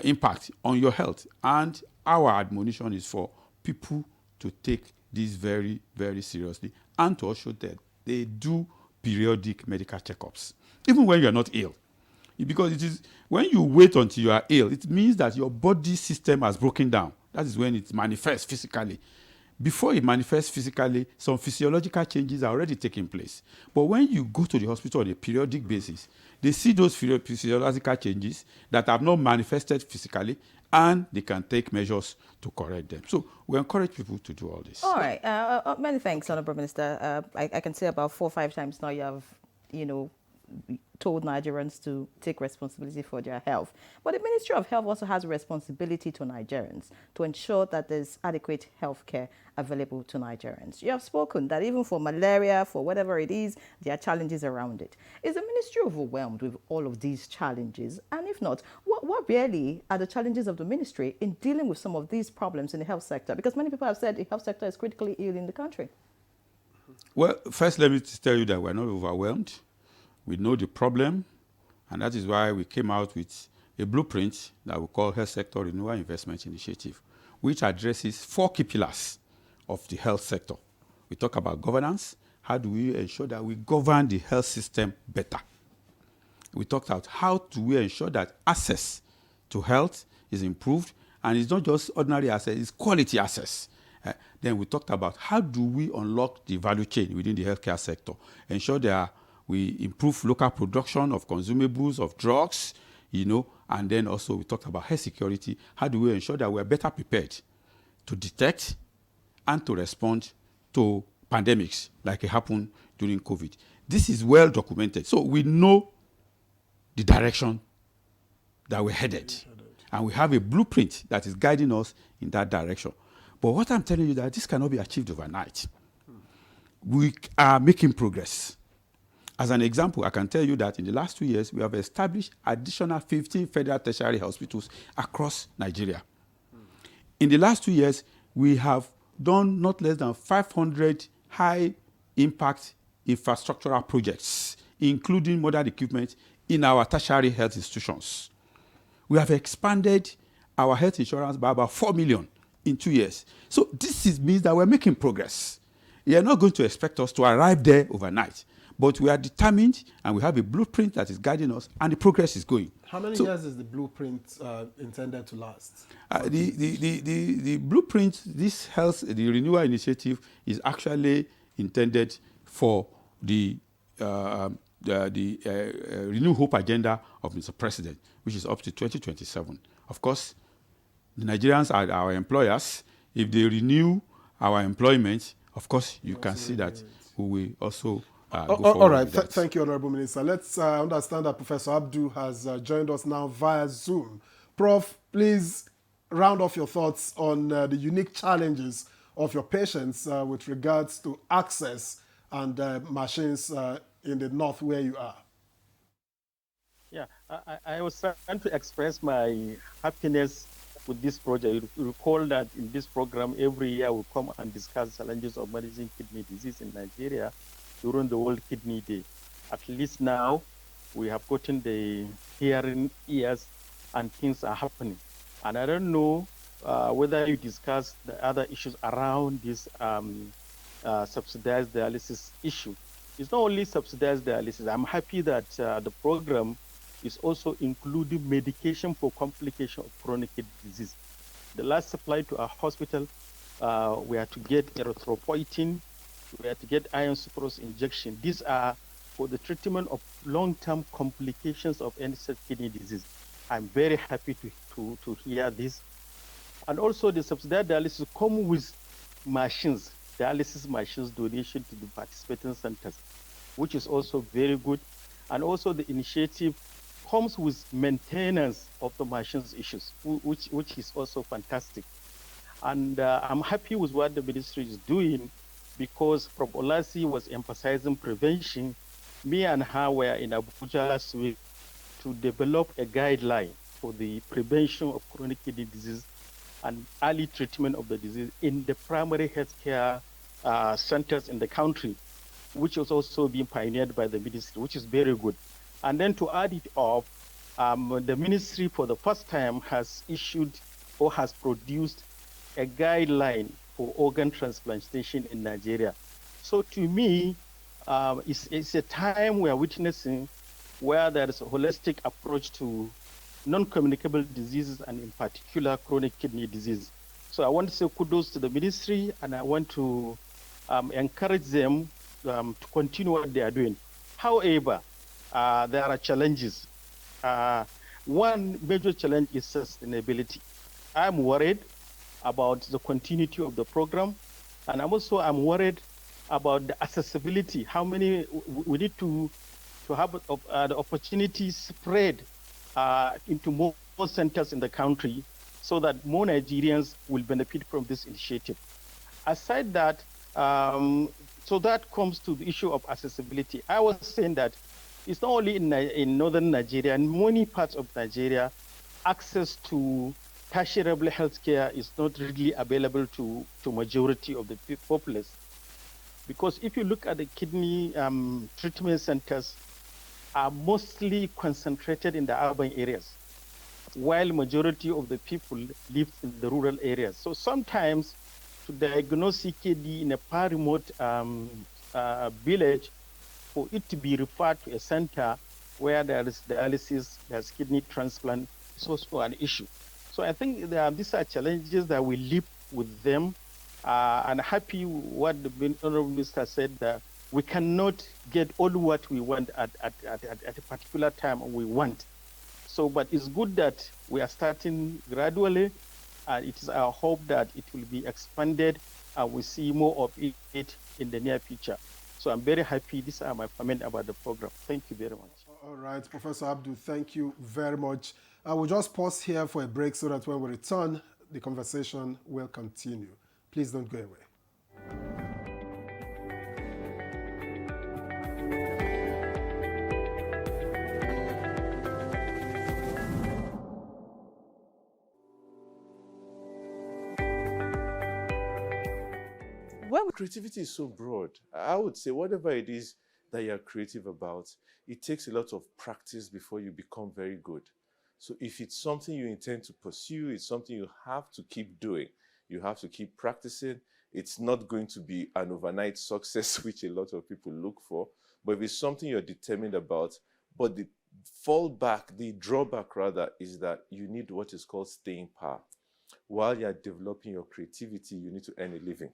impact on your health. And our admonition is for people to take this very, very seriously and to also that they do periodic medical checkups, even when you're not ill. Because it is when you wait until you are ill, it means that your body system has broken down. That is when it manifests physically. Before it manifests physically, some physiological changes are already taking place. But when you go to the hospital on a periodic basis, they see those physiological changes that have not manifested physically, and they can take measures to correct them. So we encourage people to do all this. All right. Many thanks, Honorable Minister. I can say about 4 or 5 times now you have, told Nigerians to take responsibility for their health. But the Ministry of Health also has a responsibility to Nigerians to ensure that there's adequate health care available to Nigerians. You have spoken that even for malaria, for whatever it is, there are challenges around it. Is the ministry overwhelmed with all of these challenges? And if not, what really are the challenges of the ministry in dealing with some of these problems in the health sector? Because many people have said the health sector is critically ill in the country. Well, first let me tell you that we're not overwhelmed. We know the problem, and that is why we came out with a blueprint that we call Health Sector Renewal Investment Initiative, which addresses 4 key pillars of the health sector. We talk about governance. How do we ensure that we govern the health system better? We talked about how do we ensure that access to health is improved, and it's not just ordinary access, it's quality access. Then we talked about how do we unlock the value chain within the healthcare sector, ensure that we improve local production of consumables, of drugs, and then also we talked about health security. How do we ensure that we are better prepared to detect and to respond to pandemics like it happened during COVID? This is well documented. So we know the direction that we're headed. And we have a blueprint that is guiding us in that direction. But what I'm telling you that this cannot be achieved overnight. We are making progress. As an example, I can tell you that in the last 2 years, we have established additional 15 federal tertiary hospitals across Nigeria. In the last 2 years, we have done not less than 500 high-impact infrastructural projects, including modern equipment in our tertiary health institutions. We have expanded our health insurance by about 4 million in 2 years. So this means that we're making progress. You are not going to expect us to arrive there overnight, but we are determined and we have a blueprint that is guiding us, and the progress is going. How many years is the blueprint intended to last? The blueprint, the renewal initiative, is actually intended for the Renew Hope agenda of Mr. President, which is up to 2027. Of course, the Nigerians are our employers. If they renew our employment, of course, you can see that we will also go forward. All right. Thank you, Honorable Minister. Let's understand that Professor Abdu has joined us now via Zoom. Prof, please round off your thoughts on the unique challenges of your patients with regards to access and machines in the north where you are. Yeah, I was trying to express my happiness with this project. You recall that in this program, every year we come and discuss challenges of managing kidney disease in Nigeria during the World Kidney Day. At least now, we have gotten the hearing ears and things are happening. And I don't know whether you discussed the other issues around this subsidized dialysis issue. It's not only subsidized dialysis. I'm happy that the program is also including medication for complication of chronic kidney disease. The last supply to our hospital, we had to get erythropoietin, we had to get iron sucrose injection. These are for the treatment of long-term complications of end-stage kidney disease. I'm very happy to hear this. And also the subsidized dialysis come with machines, dialysis machines donation to the participating centers, which is also very good. And also the initiative comes with maintenance of the machines issues, which is also fantastic. And I'm happy with what the ministry is doing, because Prof. Olasi was emphasizing prevention. Me and her were in Abuja last week to develop a guideline for the prevention of chronic kidney disease and early treatment of the disease in the primary healthcare centers in the country, which is also being pioneered by the ministry, which is very good. And then to add it up, the ministry for the first time has issued or has produced a guideline for organ transplantation in Nigeria. So to me, it's a time we are witnessing where there is a holistic approach to non-communicable diseases and in particular chronic kidney disease. So I want to say kudos to the ministry, and I want to encourage them to continue what they are doing. However, there are challenges. One major challenge is sustainability. I'm worried about the continuity of the program, and I'm worried about the accessibility. How many we need to have the opportunity spread into more centers in the country, so that more Nigerians will benefit from this initiative. Aside that, so that comes to the issue of accessibility. I was saying that it's not only in northern Nigeria, in many parts of Nigeria, access to tertiary health care is not really available to majority of the populace. Because if you look at the kidney treatment centers, are mostly concentrated in the urban areas, while majority of the people live in the rural areas. So sometimes to diagnose CKD in a far remote village, for it to be referred to a center where there is dialysis, there's kidney transplant, is also an issue. So I think these are challenges that we live with them. And happy what the Honorable Minister said, that we cannot get all what we want at a particular time we want. So, but it's good that we are starting gradually. It is our hope that it will be expanded and we see more of it in the near future. So So I'm very happy. These are my comments about the program. Thank you very much. All right, Professor Abdul, thank you very much. I will just pause here for a break so that when we return, the conversation will continue. Please don't go away. Well, creativity is so broad. I would say whatever it is that you're creative about, it takes a lot of practice before you become very good. So if it's something you intend to pursue, it's something you have to keep doing. You have to keep practicing. It's not going to be an overnight success, which a lot of people look for. But if it's something you're determined about, but the drawback rather, is that you need what is called staying power. While you're developing your creativity, you need to earn a living.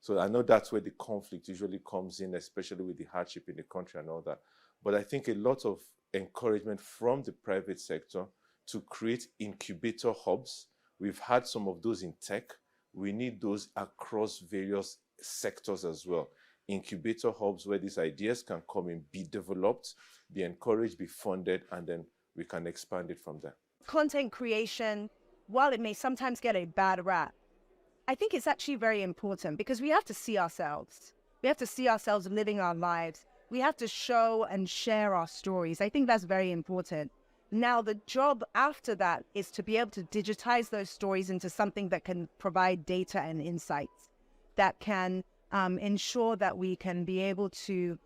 So I know that's where the conflict usually comes in, especially with the hardship in the country and all that. But I think a lot of encouragement from the private sector to create incubator hubs. We've had some of those in tech. We need those across various sectors as well. Incubator hubs where these ideas can come in, be developed, be encouraged, be funded, and then we can expand it from there. Content creation, while it may sometimes get a bad rap, I think it's actually very important because we have to see ourselves. We have to see ourselves living our lives. We have to show and share our stories. I think that's very important. Now, the job after that is to be able to digitize those stories into something that can provide data and insights, that can ensure that we can be able to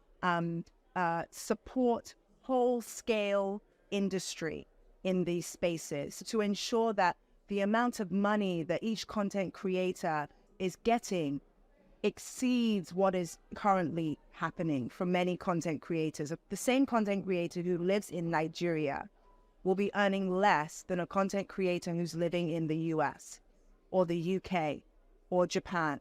support whole-scale industry in these spaces, to ensure that the amount of money that each content creator is getting exceeds what is currently happening for many content creators. The same content creator who lives in Nigeria will be earning less than a content creator who's living in the US or the UK or Japan.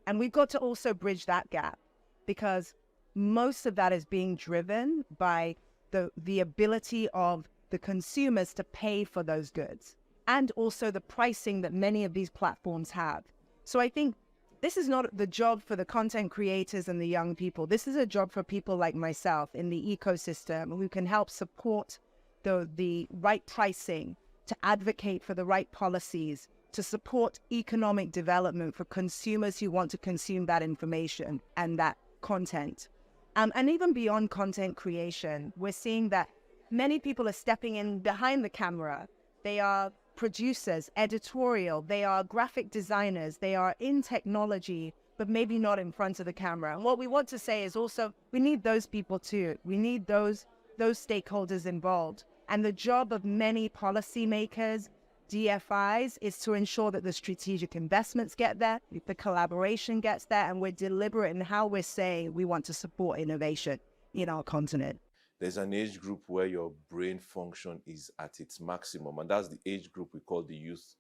And we've got to also bridge that gap because most of that is being driven by the ability of the consumers to pay for those goods, and also the pricing that many of these platforms have. So I think this is not the job for the content creators and the young people. This is a job for people like myself in the ecosystem who can help support the right pricing, to advocate for the right policies, to support economic development for consumers who want to consume that information and that content. And even beyond content creation, we're seeing that many people are stepping in behind the camera. They are producers, editorial, they are graphic designers, they are in technology, but maybe not in front of the camera. And what we want to say is also, we need those people too. We need those stakeholders involved. And the job of many policymakers, DFIs, is to ensure that the strategic investments get there, the collaboration gets there, and we're deliberate in how we're saying we want to support innovation in our continent. There's an age group where your brain function is at its maximum, and that's the age group we call the youth,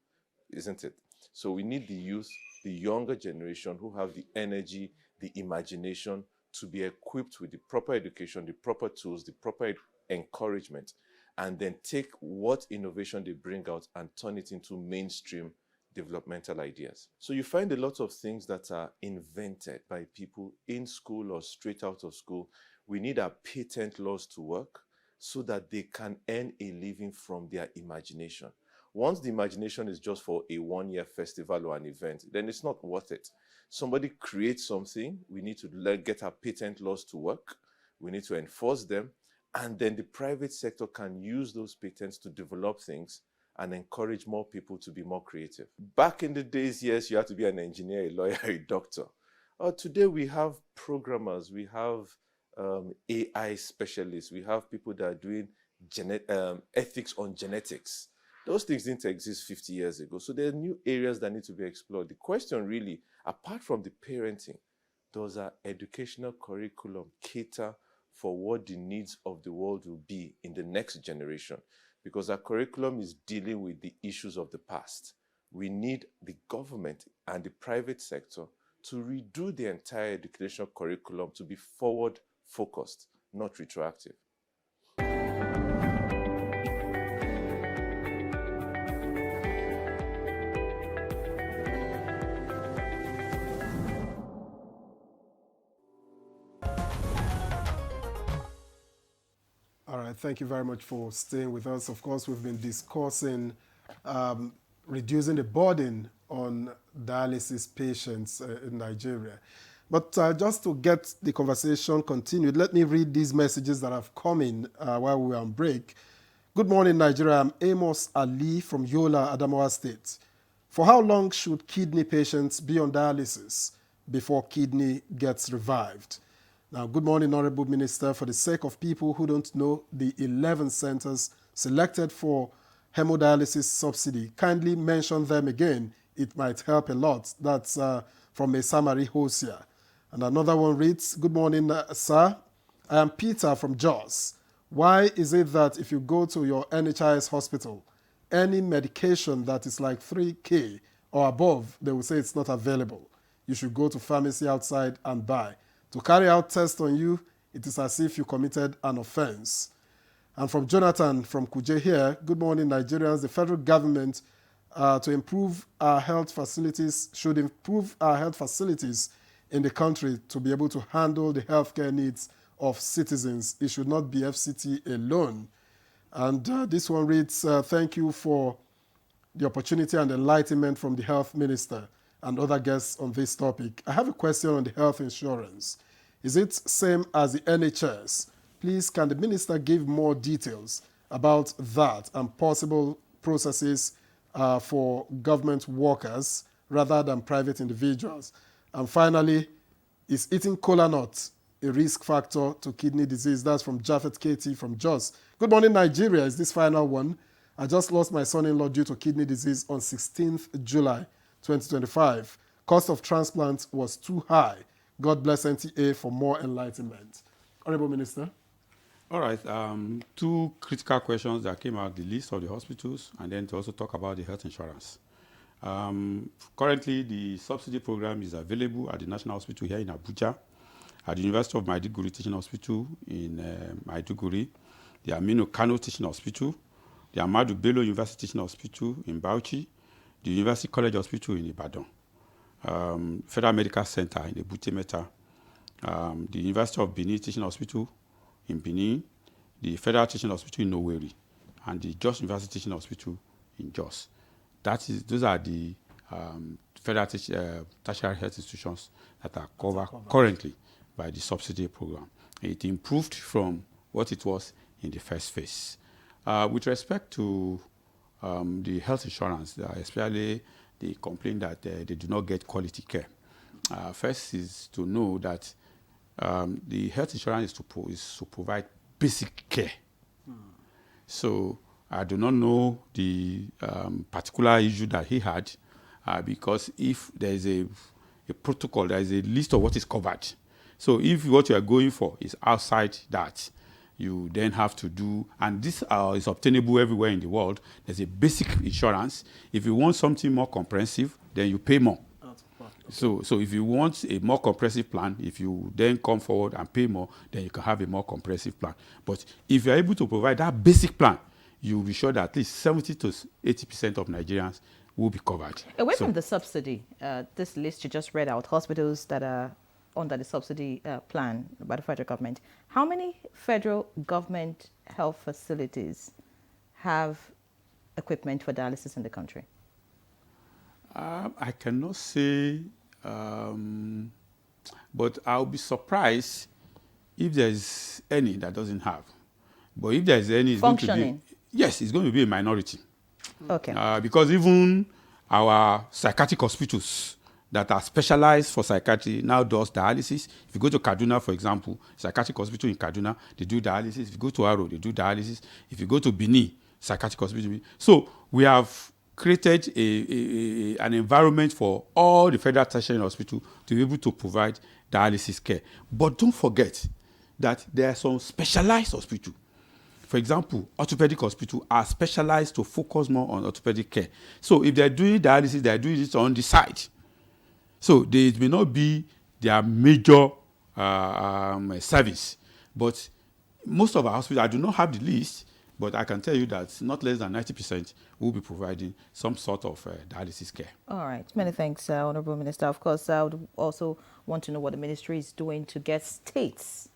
isn't it? So we need the youth, the younger generation who have the energy, the imagination to be equipped with the proper education, the proper tools, the proper encouragement, and then take what innovation they bring out and turn it into mainstream developmental ideas. So you find a lot of things that are invented by people in school or straight out of school. We need our patent laws to work so that they can earn a living from their imagination. Once the imagination is just for a one-year festival or an event, then it's not worth it. Somebody creates something, we need to get our patent laws to work, we need to enforce them, and then the private sector can use those patents to develop things and encourage more people to be more creative. Back in the days, yes, you had to be an engineer, a lawyer, a doctor. Today we have programmers, we have AI specialists, we have people that are doing ethics on genetics. Those things didn't exist 50 years ago. So there are new areas that need to be explored. The question really, apart from the parenting, does our educational curriculum cater for what the needs of the world will be in the next generation? Because our curriculum is dealing with the issues of the past. We need the government and the private sector to redo the entire educational curriculum to be forward-focused, not retroactive. All right, thank you very much for staying with us. Of course, we've been discussing reducing the burden on dialysis patients in Nigeria. But just to get the conversation continued, let me read these messages that have come in while we were on break. Good morning, Nigeria. I'm Amos Ali from Yola, Adamawa State. For how long should kidney patients be on dialysis before kidney gets revived? Now, good morning, Honorable Minister. For the sake of people who don't know the 11 centers selected for hemodialysis subsidy, kindly mention them again. It might help a lot. That's from a Samari Hosia. And another one reads, good morning, sir. I am Peter from Jos. Why is it that if you go to your NHIS hospital, any medication that is like 3K or above, they will say it's not available? You should go to pharmacy outside and buy. To carry out tests on you, it is as if you committed an offense. And from Jonathan from Kuje here, good morning, Nigerians. The federal government should improve our health facilities in the country to be able to handle the healthcare needs of citizens. It should not be FCT alone. And this one reads, thank you for the opportunity and enlightenment from the health minister and other guests on this topic. I have a question on the health insurance. Is it same as the NHS? Please, can the minister give more details about that and possible processes for government workers rather than private individuals? And finally, is eating cola nuts a risk factor to kidney disease? That's from Japheth Katie from Jos. Good morning, Nigeria. Is this final one? I just lost my son-in-law due to kidney disease on 16th July 2025. Cost of transplant was too high. God bless NTA for more enlightenment. Honorable Minister. All right. Two critical questions that came out, the list of the hospitals, and then to also talk about the health insurance. Currently, the subsidy program is available at the National Hospital here in Abuja, at the University of Maiduguri Teaching Hospital in Maiduguri, the Aminu Kano Teaching Hospital, the Ahmadu Bello University Teaching Hospital in Bauchi, the University College Hospital in Ibadan, Federal Medical Center in Ebute Metta, the University of Benin Teaching Hospital in Benin, the Federal Teaching Hospital in Owerri, and the Jos University Teaching Hospital in Jos. Those are the federal tertiary health institutions that are covered currently by the subsidy program. It improved from what it was in the first phase. With respect to the health insurance, especially the complaint that they do not get quality care. First is to know that the health insurance is to provide basic care. So I do not know the particular issue that he had, because if there is a protocol, there is a list of what is covered. So if what you are going for is outside that, you then have to do, and this is obtainable everywhere in the world. There's a basic insurance. If you want something more comprehensive, then you pay more. Okay. So if you want a more comprehensive plan, if you then come forward and pay more, then you can have a more comprehensive plan. But if you're able to provide that basic plan, you'll be sure that at least 70 to 80% of Nigerians will be covered. Away from the subsidy, this list you just read out, hospitals that are under the subsidy plan by the federal government, how many federal government health facilities have equipment for dialysis in the country? I cannot say, but I'll be surprised if there's any that doesn't have. But if there's any, it's functioning. going to be, yes, it's going to be a minority. Okay. Because even our psychiatric hospitals that are specialized for psychiatry now does dialysis. If you go to Kaduna, for example, psychiatric hospital in Kaduna, they do dialysis. If you go to Aro, they do dialysis. If you go to Benin, psychiatric hospital. So we have created an environment for all the federal tertiary hospitals to be able to provide dialysis care. But don't forget that there are some specialized hospitals. For example, orthopedic hospitals are specialized to focus more on orthopedic care. So if they're doing dialysis, they're doing it on the side. So it may not be their major service. But most of our hospitals, I do not have the list, but I can tell you that not less than 90% will be providing some sort of dialysis care. All right. Many thanks, Honorable Minister. Of course, I would also want to know what the ministry is doing to get states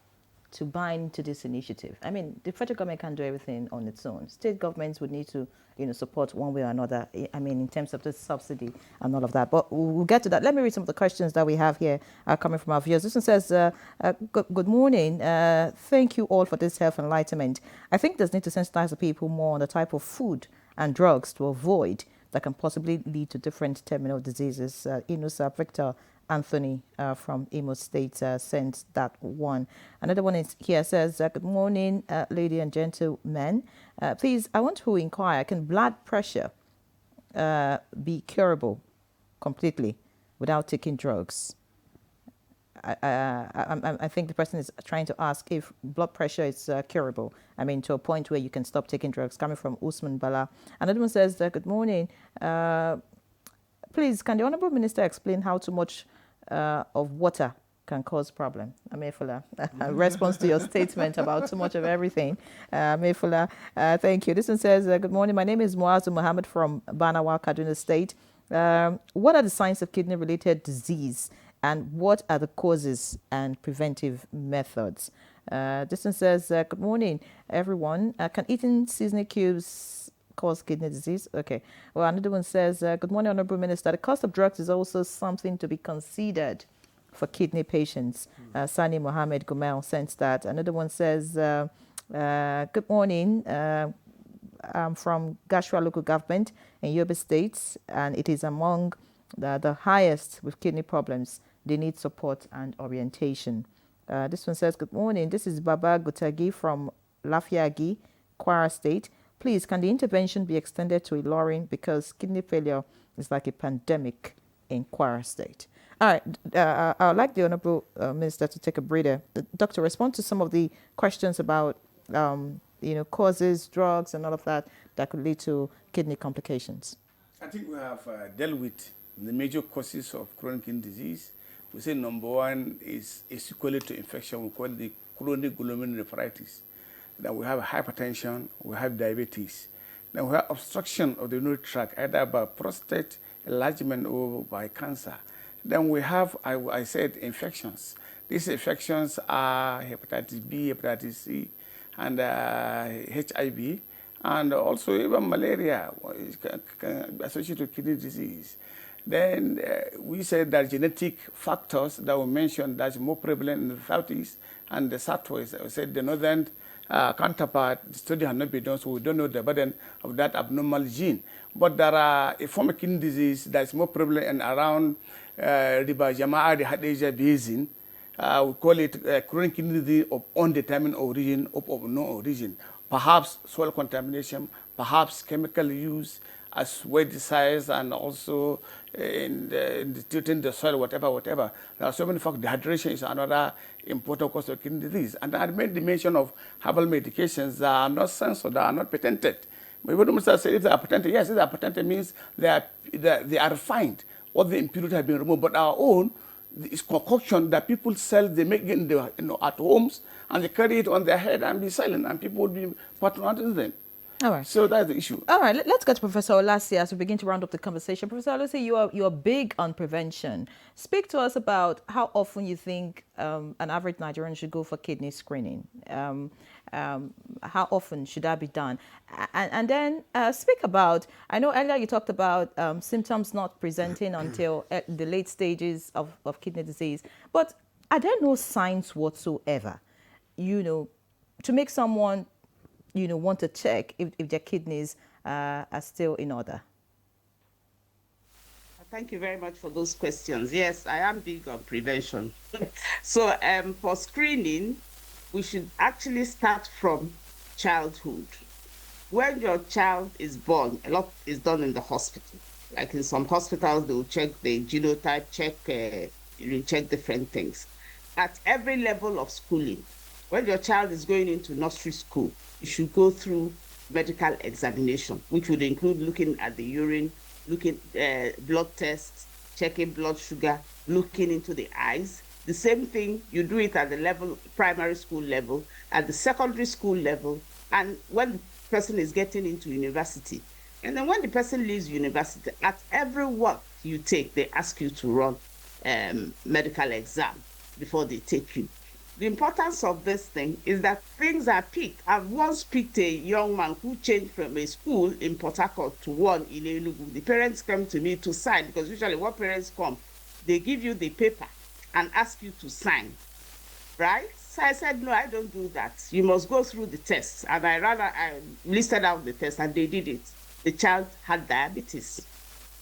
to buy into this initiative? I mean, the federal government can't do everything on its own. State governments would need to, support one way or another, I mean, in terms of the subsidy and all of that. But we'll get to that. Let me read some of the questions that we have here coming from our viewers. This one says, good morning. Thank you all for this health enlightenment. I think there's need to sensitize the people more on the type of food and drugs to avoid that can possibly lead to different terminal diseases. Sir Victor Anthony from Imo State sent that one. Another one is here says, good morning, lady and gentlemen. Please, I want to inquire, can blood pressure be curable completely without taking drugs? I think the person is trying to ask if blood pressure is curable. I mean, to a point where you can stop taking drugs, coming from Usman Bala. Another one says, good morning. Please, can the Honorable Minister explain how too much of water can cause problem? Amefula, response to your statement about too much of everything. Amefula, thank you. This one says, good morning. My name is Muazu Muhammad from Banawa, Kaduna State. What are the signs of kidney-related disease, and what are the causes and preventive methods? This one says, good morning, everyone. Can eating seasoning cubes cause kidney disease? Okay. Well, another one says, good morning, Honorable Minister. The cost of drugs is also something to be considered for kidney patients. Sani Mohammed Gumel sent that. Another one says, good morning. I'm from Gashua local government in Yobe State, and it is among the highest with kidney problems. They need support and orientation. This one says, good morning. This is Baba Gutagi from Lafiagi, Kwara State. Please, can the intervention be extended to Ilorin, because kidney failure is like a pandemic in Kwara State? All right, I would like the Honorable Minister to take a breather. Doctor, respond to some of the questions about causes, drugs, and all of that could lead to kidney complications. I think we have dealt with the major causes of chronic kidney disease. We say number one is equally to infection. We call it the chronic glomerulonephritis. Then we have hypertension, we have diabetes. Then we have obstruction of the urinary tract, either by prostate enlargement or by cancer. Then we have, I said, infections. These infections are hepatitis B, hepatitis C, and HIV, and also even malaria associated with kidney disease. Then we said that genetic factors that were mentioned that's more prevalent in the southeast and the southwest. I said the northern counterpart, the study has not been done, so we don't know the burden of that abnormal gene. But there are a form of kidney disease that's more prevalent and around River Jama'a, the Hadejia Basin. We call it chronic kidney disease of undetermined origin, of no origin. Perhaps soil contamination, perhaps chemical use as weedicides, and also in treating the soil, whatever. There are so many factors. Dehydration is another important cause of kidney disease. And I made the mention of herbal medications that are not censored, that are not patented. But what the minister said, if they are patented, yes, if they are patented means they are refined, all the impurities have been removed. But our own is concoction that people sell, they make it at homes, and they carry it on their head and be silent, and people will be patronizing them. All right. So that's the issue. All right. Let's get to Professor Olasi as we begin to round up the conversation. Professor Olasi, you are big on prevention. Speak to us about how often you think an average Nigerian should go for kidney screening. How often should that be done? And then speak about, I know earlier you talked about symptoms not presenting until the late stages of kidney disease, but are there no signs whatsoever, to make someone want to check if their kidneys are still in order? Thank you very much for those questions. Yes, I am big on prevention. So for screening, we should actually start from childhood. When your child is born, a lot is done in the hospital. Like in some hospitals, they will check the genotype, check different things. At every level of schooling, when your child is going into nursery school, you should go through medical examination, which would include looking at the urine, looking blood tests, checking blood sugar, looking into the eyes. The same thing, you do it at the level, primary school level, at the secondary school level, and when the person is getting into university. And then when the person leaves university, at every work you take, they ask you to run medical exam before they take you. The importance of this thing is that things are picked. I've once picked a young man who changed from a school in Port Harcourt to one in Enugu. The parents came to me to sign, because usually when parents come, they give you the paper and ask you to sign, right? So I said, no, I don't do that. You must go through the tests. And I listed out the test, and they did it. The child had diabetes.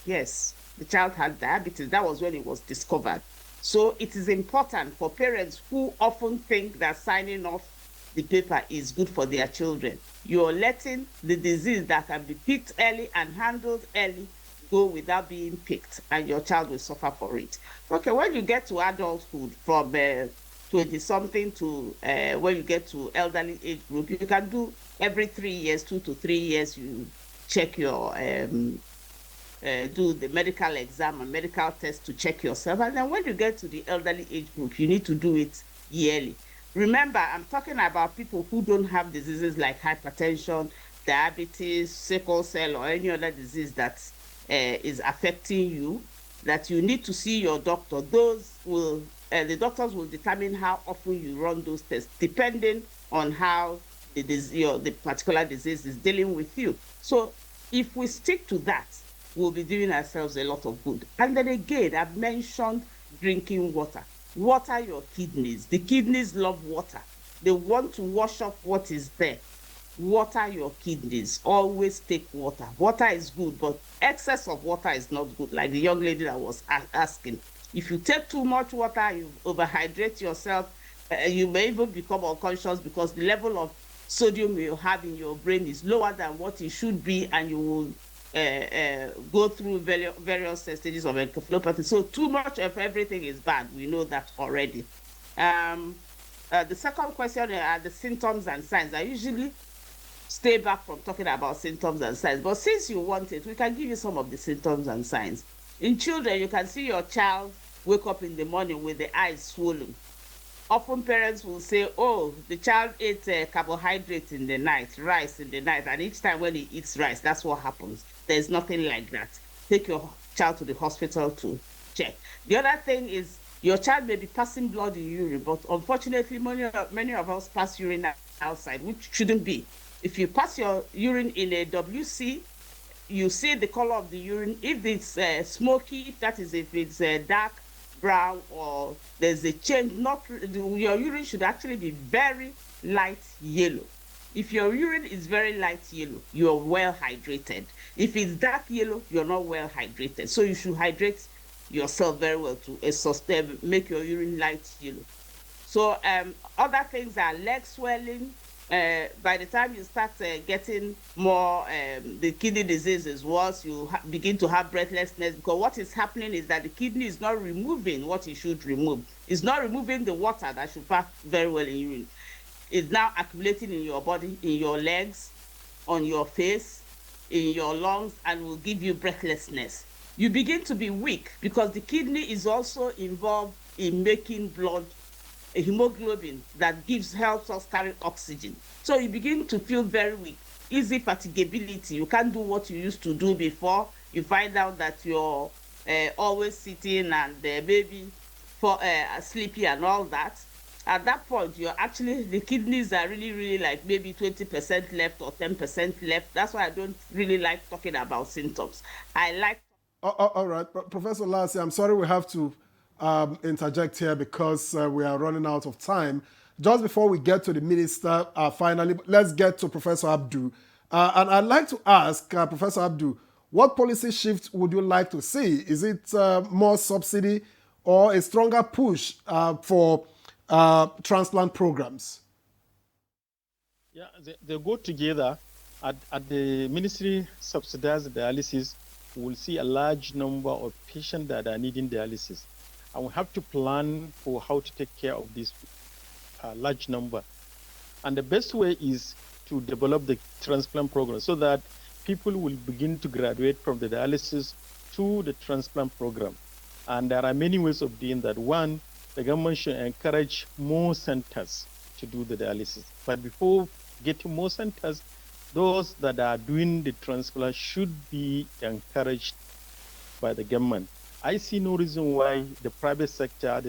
Yes, the child had diabetes. That was when it was discovered. So it is important for parents who often think that signing off the paper is good for their children. You're letting the disease that can be picked early and handled early go without being picked, and your child will suffer for it. Okay, when you get to adulthood, from 20-something to when you get to elderly age group, you can do every 3 years, 2 to 3 years, you check your do the medical exam and medical test to check yourself. And then when you get to the elderly age group, you need to do it yearly. Remember, I'm talking about people who don't have diseases like hypertension, diabetes, sickle cell, or any other disease that is affecting you, that you need to see your doctor. Those will, the doctors will determine how often you run those tests, depending on how the particular disease is dealing with you. So if we stick to that, we'll be doing ourselves a lot of good. And then again, I've mentioned drinking water. Water your kidneys. The kidneys love water. They want to wash off what is there. Water your kidneys. Always take water. Water is good, but excess of water is not good, like the young lady that was asking. If you take too much water, you overhydrate yourself, you may even become unconscious, because the level of sodium you have in your brain is lower than what it should be, and you will go through various stages of encephalopathy. So too much of everything is bad. We know that already. The second question are the symptoms and signs. I usually stay back from talking about symptoms and signs, but since you want it, we can give you some of the symptoms and signs. In children, you can see your child wake up in the morning with the eyes swollen. Often parents will say, oh, the child ate carbohydrates in the night, rice in the night, and each time when he eats rice, that's what happens. There's nothing like that. Take your child to the hospital to check. The other thing is, your child may be passing blood in urine, but unfortunately, many of us pass urine outside, which shouldn't be. If you pass your urine in a WC, you see the color of the urine. If it's smoky, that is, if it's dark brown, or there's a change, your urine should actually be very light yellow. If your urine is very light yellow, you're well hydrated. If it's dark yellow, you're not well hydrated. So you should hydrate yourself very well to make your urine light yellow. So other things are leg swelling. By the time you start getting more, the kidney disease is worse, you begin to have breathlessness, because what is happening is that the kidney is not removing what it should remove. It's not removing the water that should pass very well in urine. It's now accumulating in your body, in your legs, on your face, in your lungs, and will give you breathlessness. You begin to be weak, because the kidney is also involved in making blood, a hemoglobin that helps us carry oxygen. So you begin to feel very weak, easy fatigability. You can't do what you used to do before. You find out that you're always sitting and maybe sleepy and all that. At that point, the kidneys are really like maybe 20% left or 10% left. That's why I don't really like talking about symptoms. I like. All right, Professor Lassie, I'm sorry we have to interject here, because we are running out of time. Just before we get to the minister, finally, let's get to Professor Abdu. And I'd like to ask Professor Abdu, what policy shift would you like to see? Is it more subsidy or a stronger push for transplant programs? Yeah, they go together. At the ministry subsidized dialysis, we'll see a large number of patients that are needing dialysis. And we have to plan for how to take care of this large number. And the best way is to develop the transplant program, so that people will begin to graduate from the dialysis to the transplant program. And there are many ways of doing that. One, the government should encourage more centers to do the dialysis. But before getting more centers, those that are doing the transplant should be encouraged by the government. I see no reason why the private sector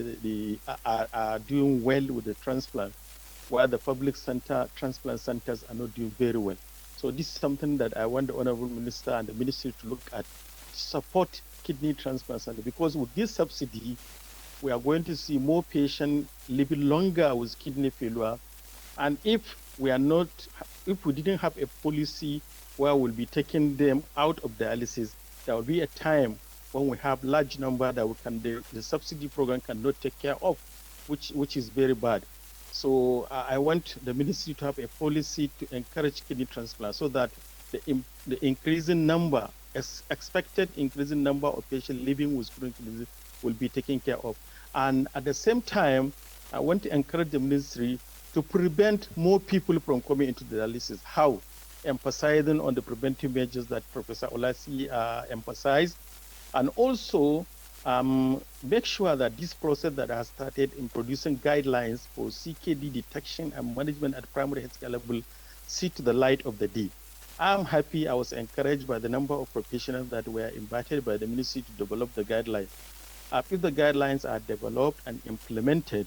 are doing well with the transplant, while the public center transplant centers are not doing very well. So this is something that I want the Honorable Minister and the Ministry to look at, to support kidney transplant center, because with this subsidy, we are going to see more patients living longer with kidney failure. And if we didn't have a policy where we'll be taking them out of dialysis, there will be a time when we have large number that the subsidy program cannot take care of, which is very bad. So I want the ministry to have a policy to encourage kidney transplant so that the increasing number, expected increasing number of patients living with chronic kidney disease will be taken care of. And at the same time, I want to encourage the ministry to prevent more people from coming into dialysis. How? Emphasizing on the preventive measures that Professor Olasi emphasized, and also make sure that this process that has started in producing guidelines for CKD detection and management at primary healthcare level see to the light of the day. I'm happy I was encouraged by the number of professionals that were invited by the ministry to develop the guidelines. If the guidelines are developed and implemented,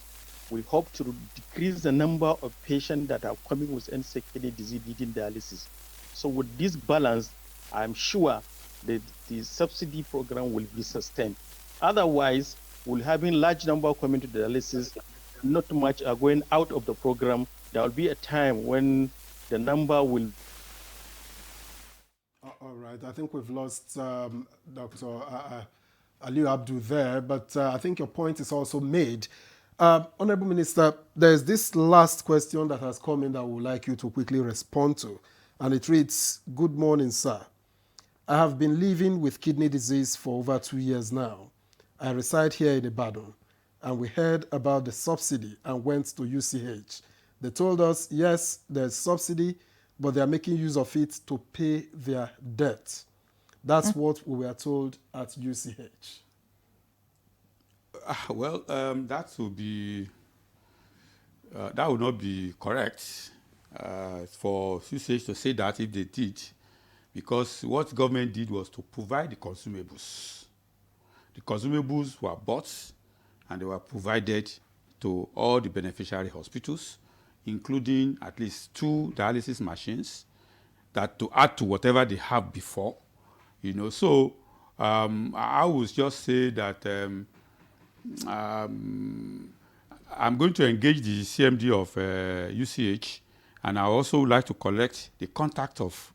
we hope to decrease the number of patients that are coming with end-stage kidney disease needing dialysis. So with this balance, I'm sure that the subsidy program will be sustained. Otherwise, we'll having large number coming to dialysis, not much are going out of the program. There will be a time when the number will. All right, I think we've lost Dr. Aliu Abdu there, but I think your point is also made. Honorable Minister, there's this last question that has come in that I would like you to quickly respond to, and it reads, "Good morning, sir. I have been living with kidney disease for over 2 years now. I reside here in Ibadan, and we heard about the subsidy and went to UCH. They told us, yes, there's subsidy, but they are making use of it to pay their debt. That's what we were told at UCH." Well, that would not be correct for UCH to say that if they did, because what government did was to provide the consumables. The consumables were bought and they were provided to all the beneficiary hospitals, including at least 2 dialysis machines, that to add to whatever they have before. So I would just say that I'm going to engage the CMD of UCH, and I also would like to collect the contact of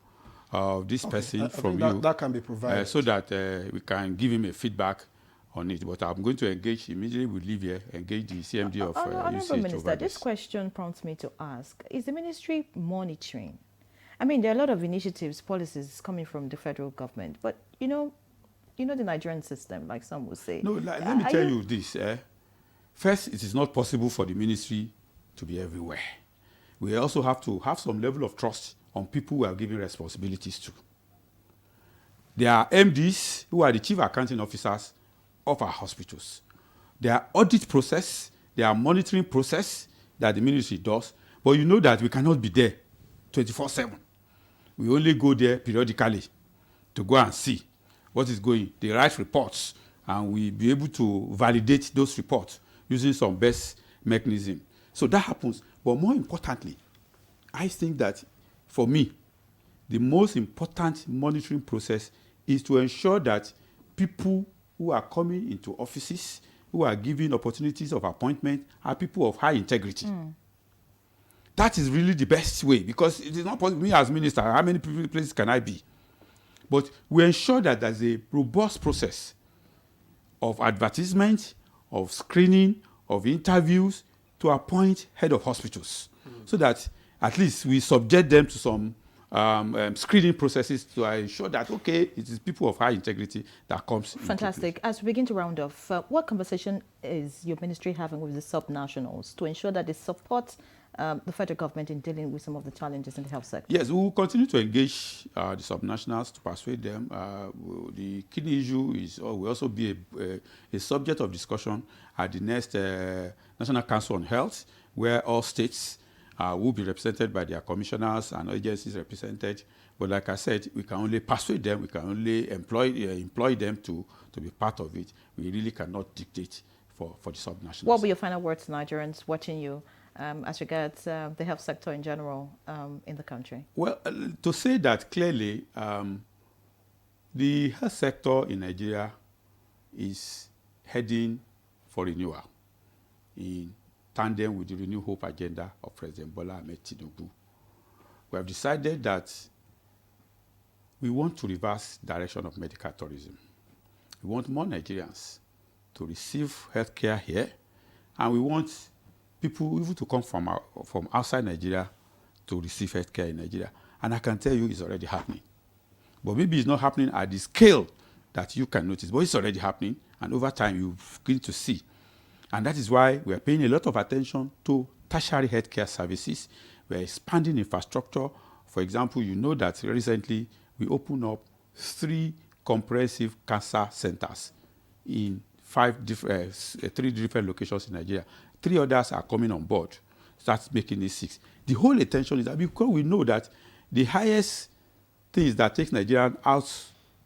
this person from you. That can be provided. So that we can give him a feedback on it. But I'm going to engage immediately. We leave here, engage the CMD of Honorable UCH Minister, over this question prompts me to ask, is the ministry monitoring? I mean, there are a lot of initiatives, policies coming from the federal government, but you know the Nigerian system, like some would say. No, let me tell you this. First, it is not possible for the ministry to be everywhere. We also have to have some level of trust on people who are given responsibilities to. There are MDs who are the chief accounting officers of our hospitals. There are audit process, there are monitoring process that the ministry does, but you know that we cannot be there 24/7. We only go there periodically to go and see what is going. They write reports, and we be able to validate those reports using some best mechanism. So that happens. But more importantly, I think that for me, the most important monitoring process is to ensure that people who are coming into offices, who are given opportunities of appointment, are people of high integrity. That is really the best way, because it is not possible. Me as minister, how many places can I be? But we ensure that there's a robust process of advertisement, of screening, of interviews to appoint head of hospitals, so that at least we subject them to some screening processes to ensure that, okay, it is people of high integrity that comes. Fantastic. As we begin to round off, what conversation is your ministry having with the sub-nationals to ensure that they support the federal government in dealing with some of the challenges in the health sector? Yes, we will continue to engage the sub-nationals to persuade them. The kidney issue will also be a subject of discussion at the next National Council on Health, where all states will be represented by their commissioners and agencies represented, But like I said, we can only persuade them, we can only employ them to be part of it. We really cannot dictate for the subnationals. What were your final words to Nigerians watching you as regards the health sector in general in the country? Well, to say that clearly, the health sector in Nigeria is heading for renewal in tandem with the Renew Hope agenda of President Bola Ahmed Tinubu. We have decided that we want to reverse direction of medical tourism. We want more Nigerians to receive healthcare here, and we want people even to come from outside Nigeria to receive healthcare in Nigeria. And I can tell you it's already happening. But maybe it's not happening at the scale that you can notice, but it's already happening, and over time you're going to see. And that is why we are paying a lot of attention to tertiary healthcare services. We are expanding infrastructure. For example, you know that recently we opened up 3 comprehensive cancer centers in 3 different locations in Nigeria. 3 others are coming on board. That's making it 6. The whole intention is that because we know that the highest things that take Nigerians out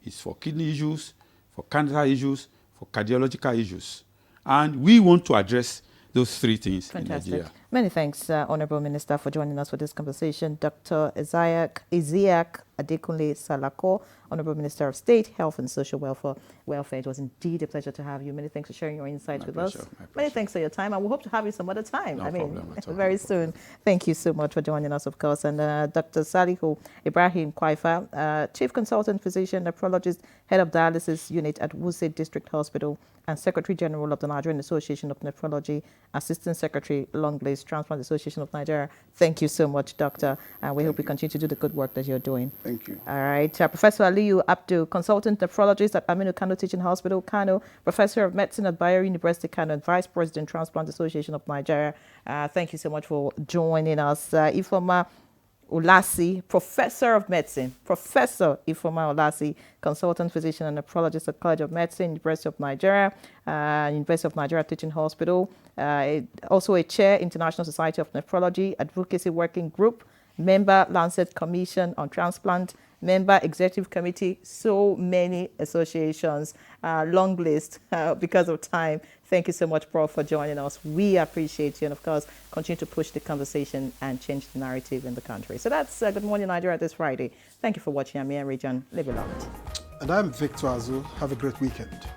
is for kidney issues, for cancer issues, for cardiological issues. And we want to address those 3 things in Nigeria. Many thanks, Honorable Minister, for joining us for this conversation. Dr. Isiaq Adekunle Salako, Honorable Minister of State, Health and Social Welfare. It was indeed a pleasure to have you. Many thanks for sharing your insights with us. Many thanks for your time, and we hope to have you some other time. Very soon. Thank you so much for joining us, of course. And Dr. Salihu Ibrahim Kwaifa, Chief Consultant Physician, Nephrologist, Head of Dialysis Unit at Wuse District Hospital, and Secretary General of the Nigerian Association of Nephrology, Assistant Secretary, Long List Transplant Association of Nigeria. Thank you so much, Doctor. And we hope you continue to do the good work that you're doing. Thank you. All right. Professor Aliyu Abdul, Consultant Nephrologist at Aminu Kano Teaching Hospital, Kano, Professor of Medicine at Bayero University, Kano, and Vice President, Transplant Association of Nigeria. Thank you so much for joining us. Ifoma Olasi, Professor of Medicine, Professor Ifoma Olasi, Consultant Physician and Nephrologist at College of Medicine, University of Nigeria, University of Nigeria Teaching Hospital, also a Chair, International Society of Nephrology, Advocacy Working Group, Member, Lancet Commission on Transplant, Member, Executive Committee, so many associations, long list because of time. Thank you so much, Prof, for joining us. We appreciate you, and of course, continue to push the conversation and change the narrative in the country. So that's Good Morning Nigeria this Friday. Thank you for watching. I'm Mia Region. Live a lot. And I'm Victor Azu. Have a great weekend.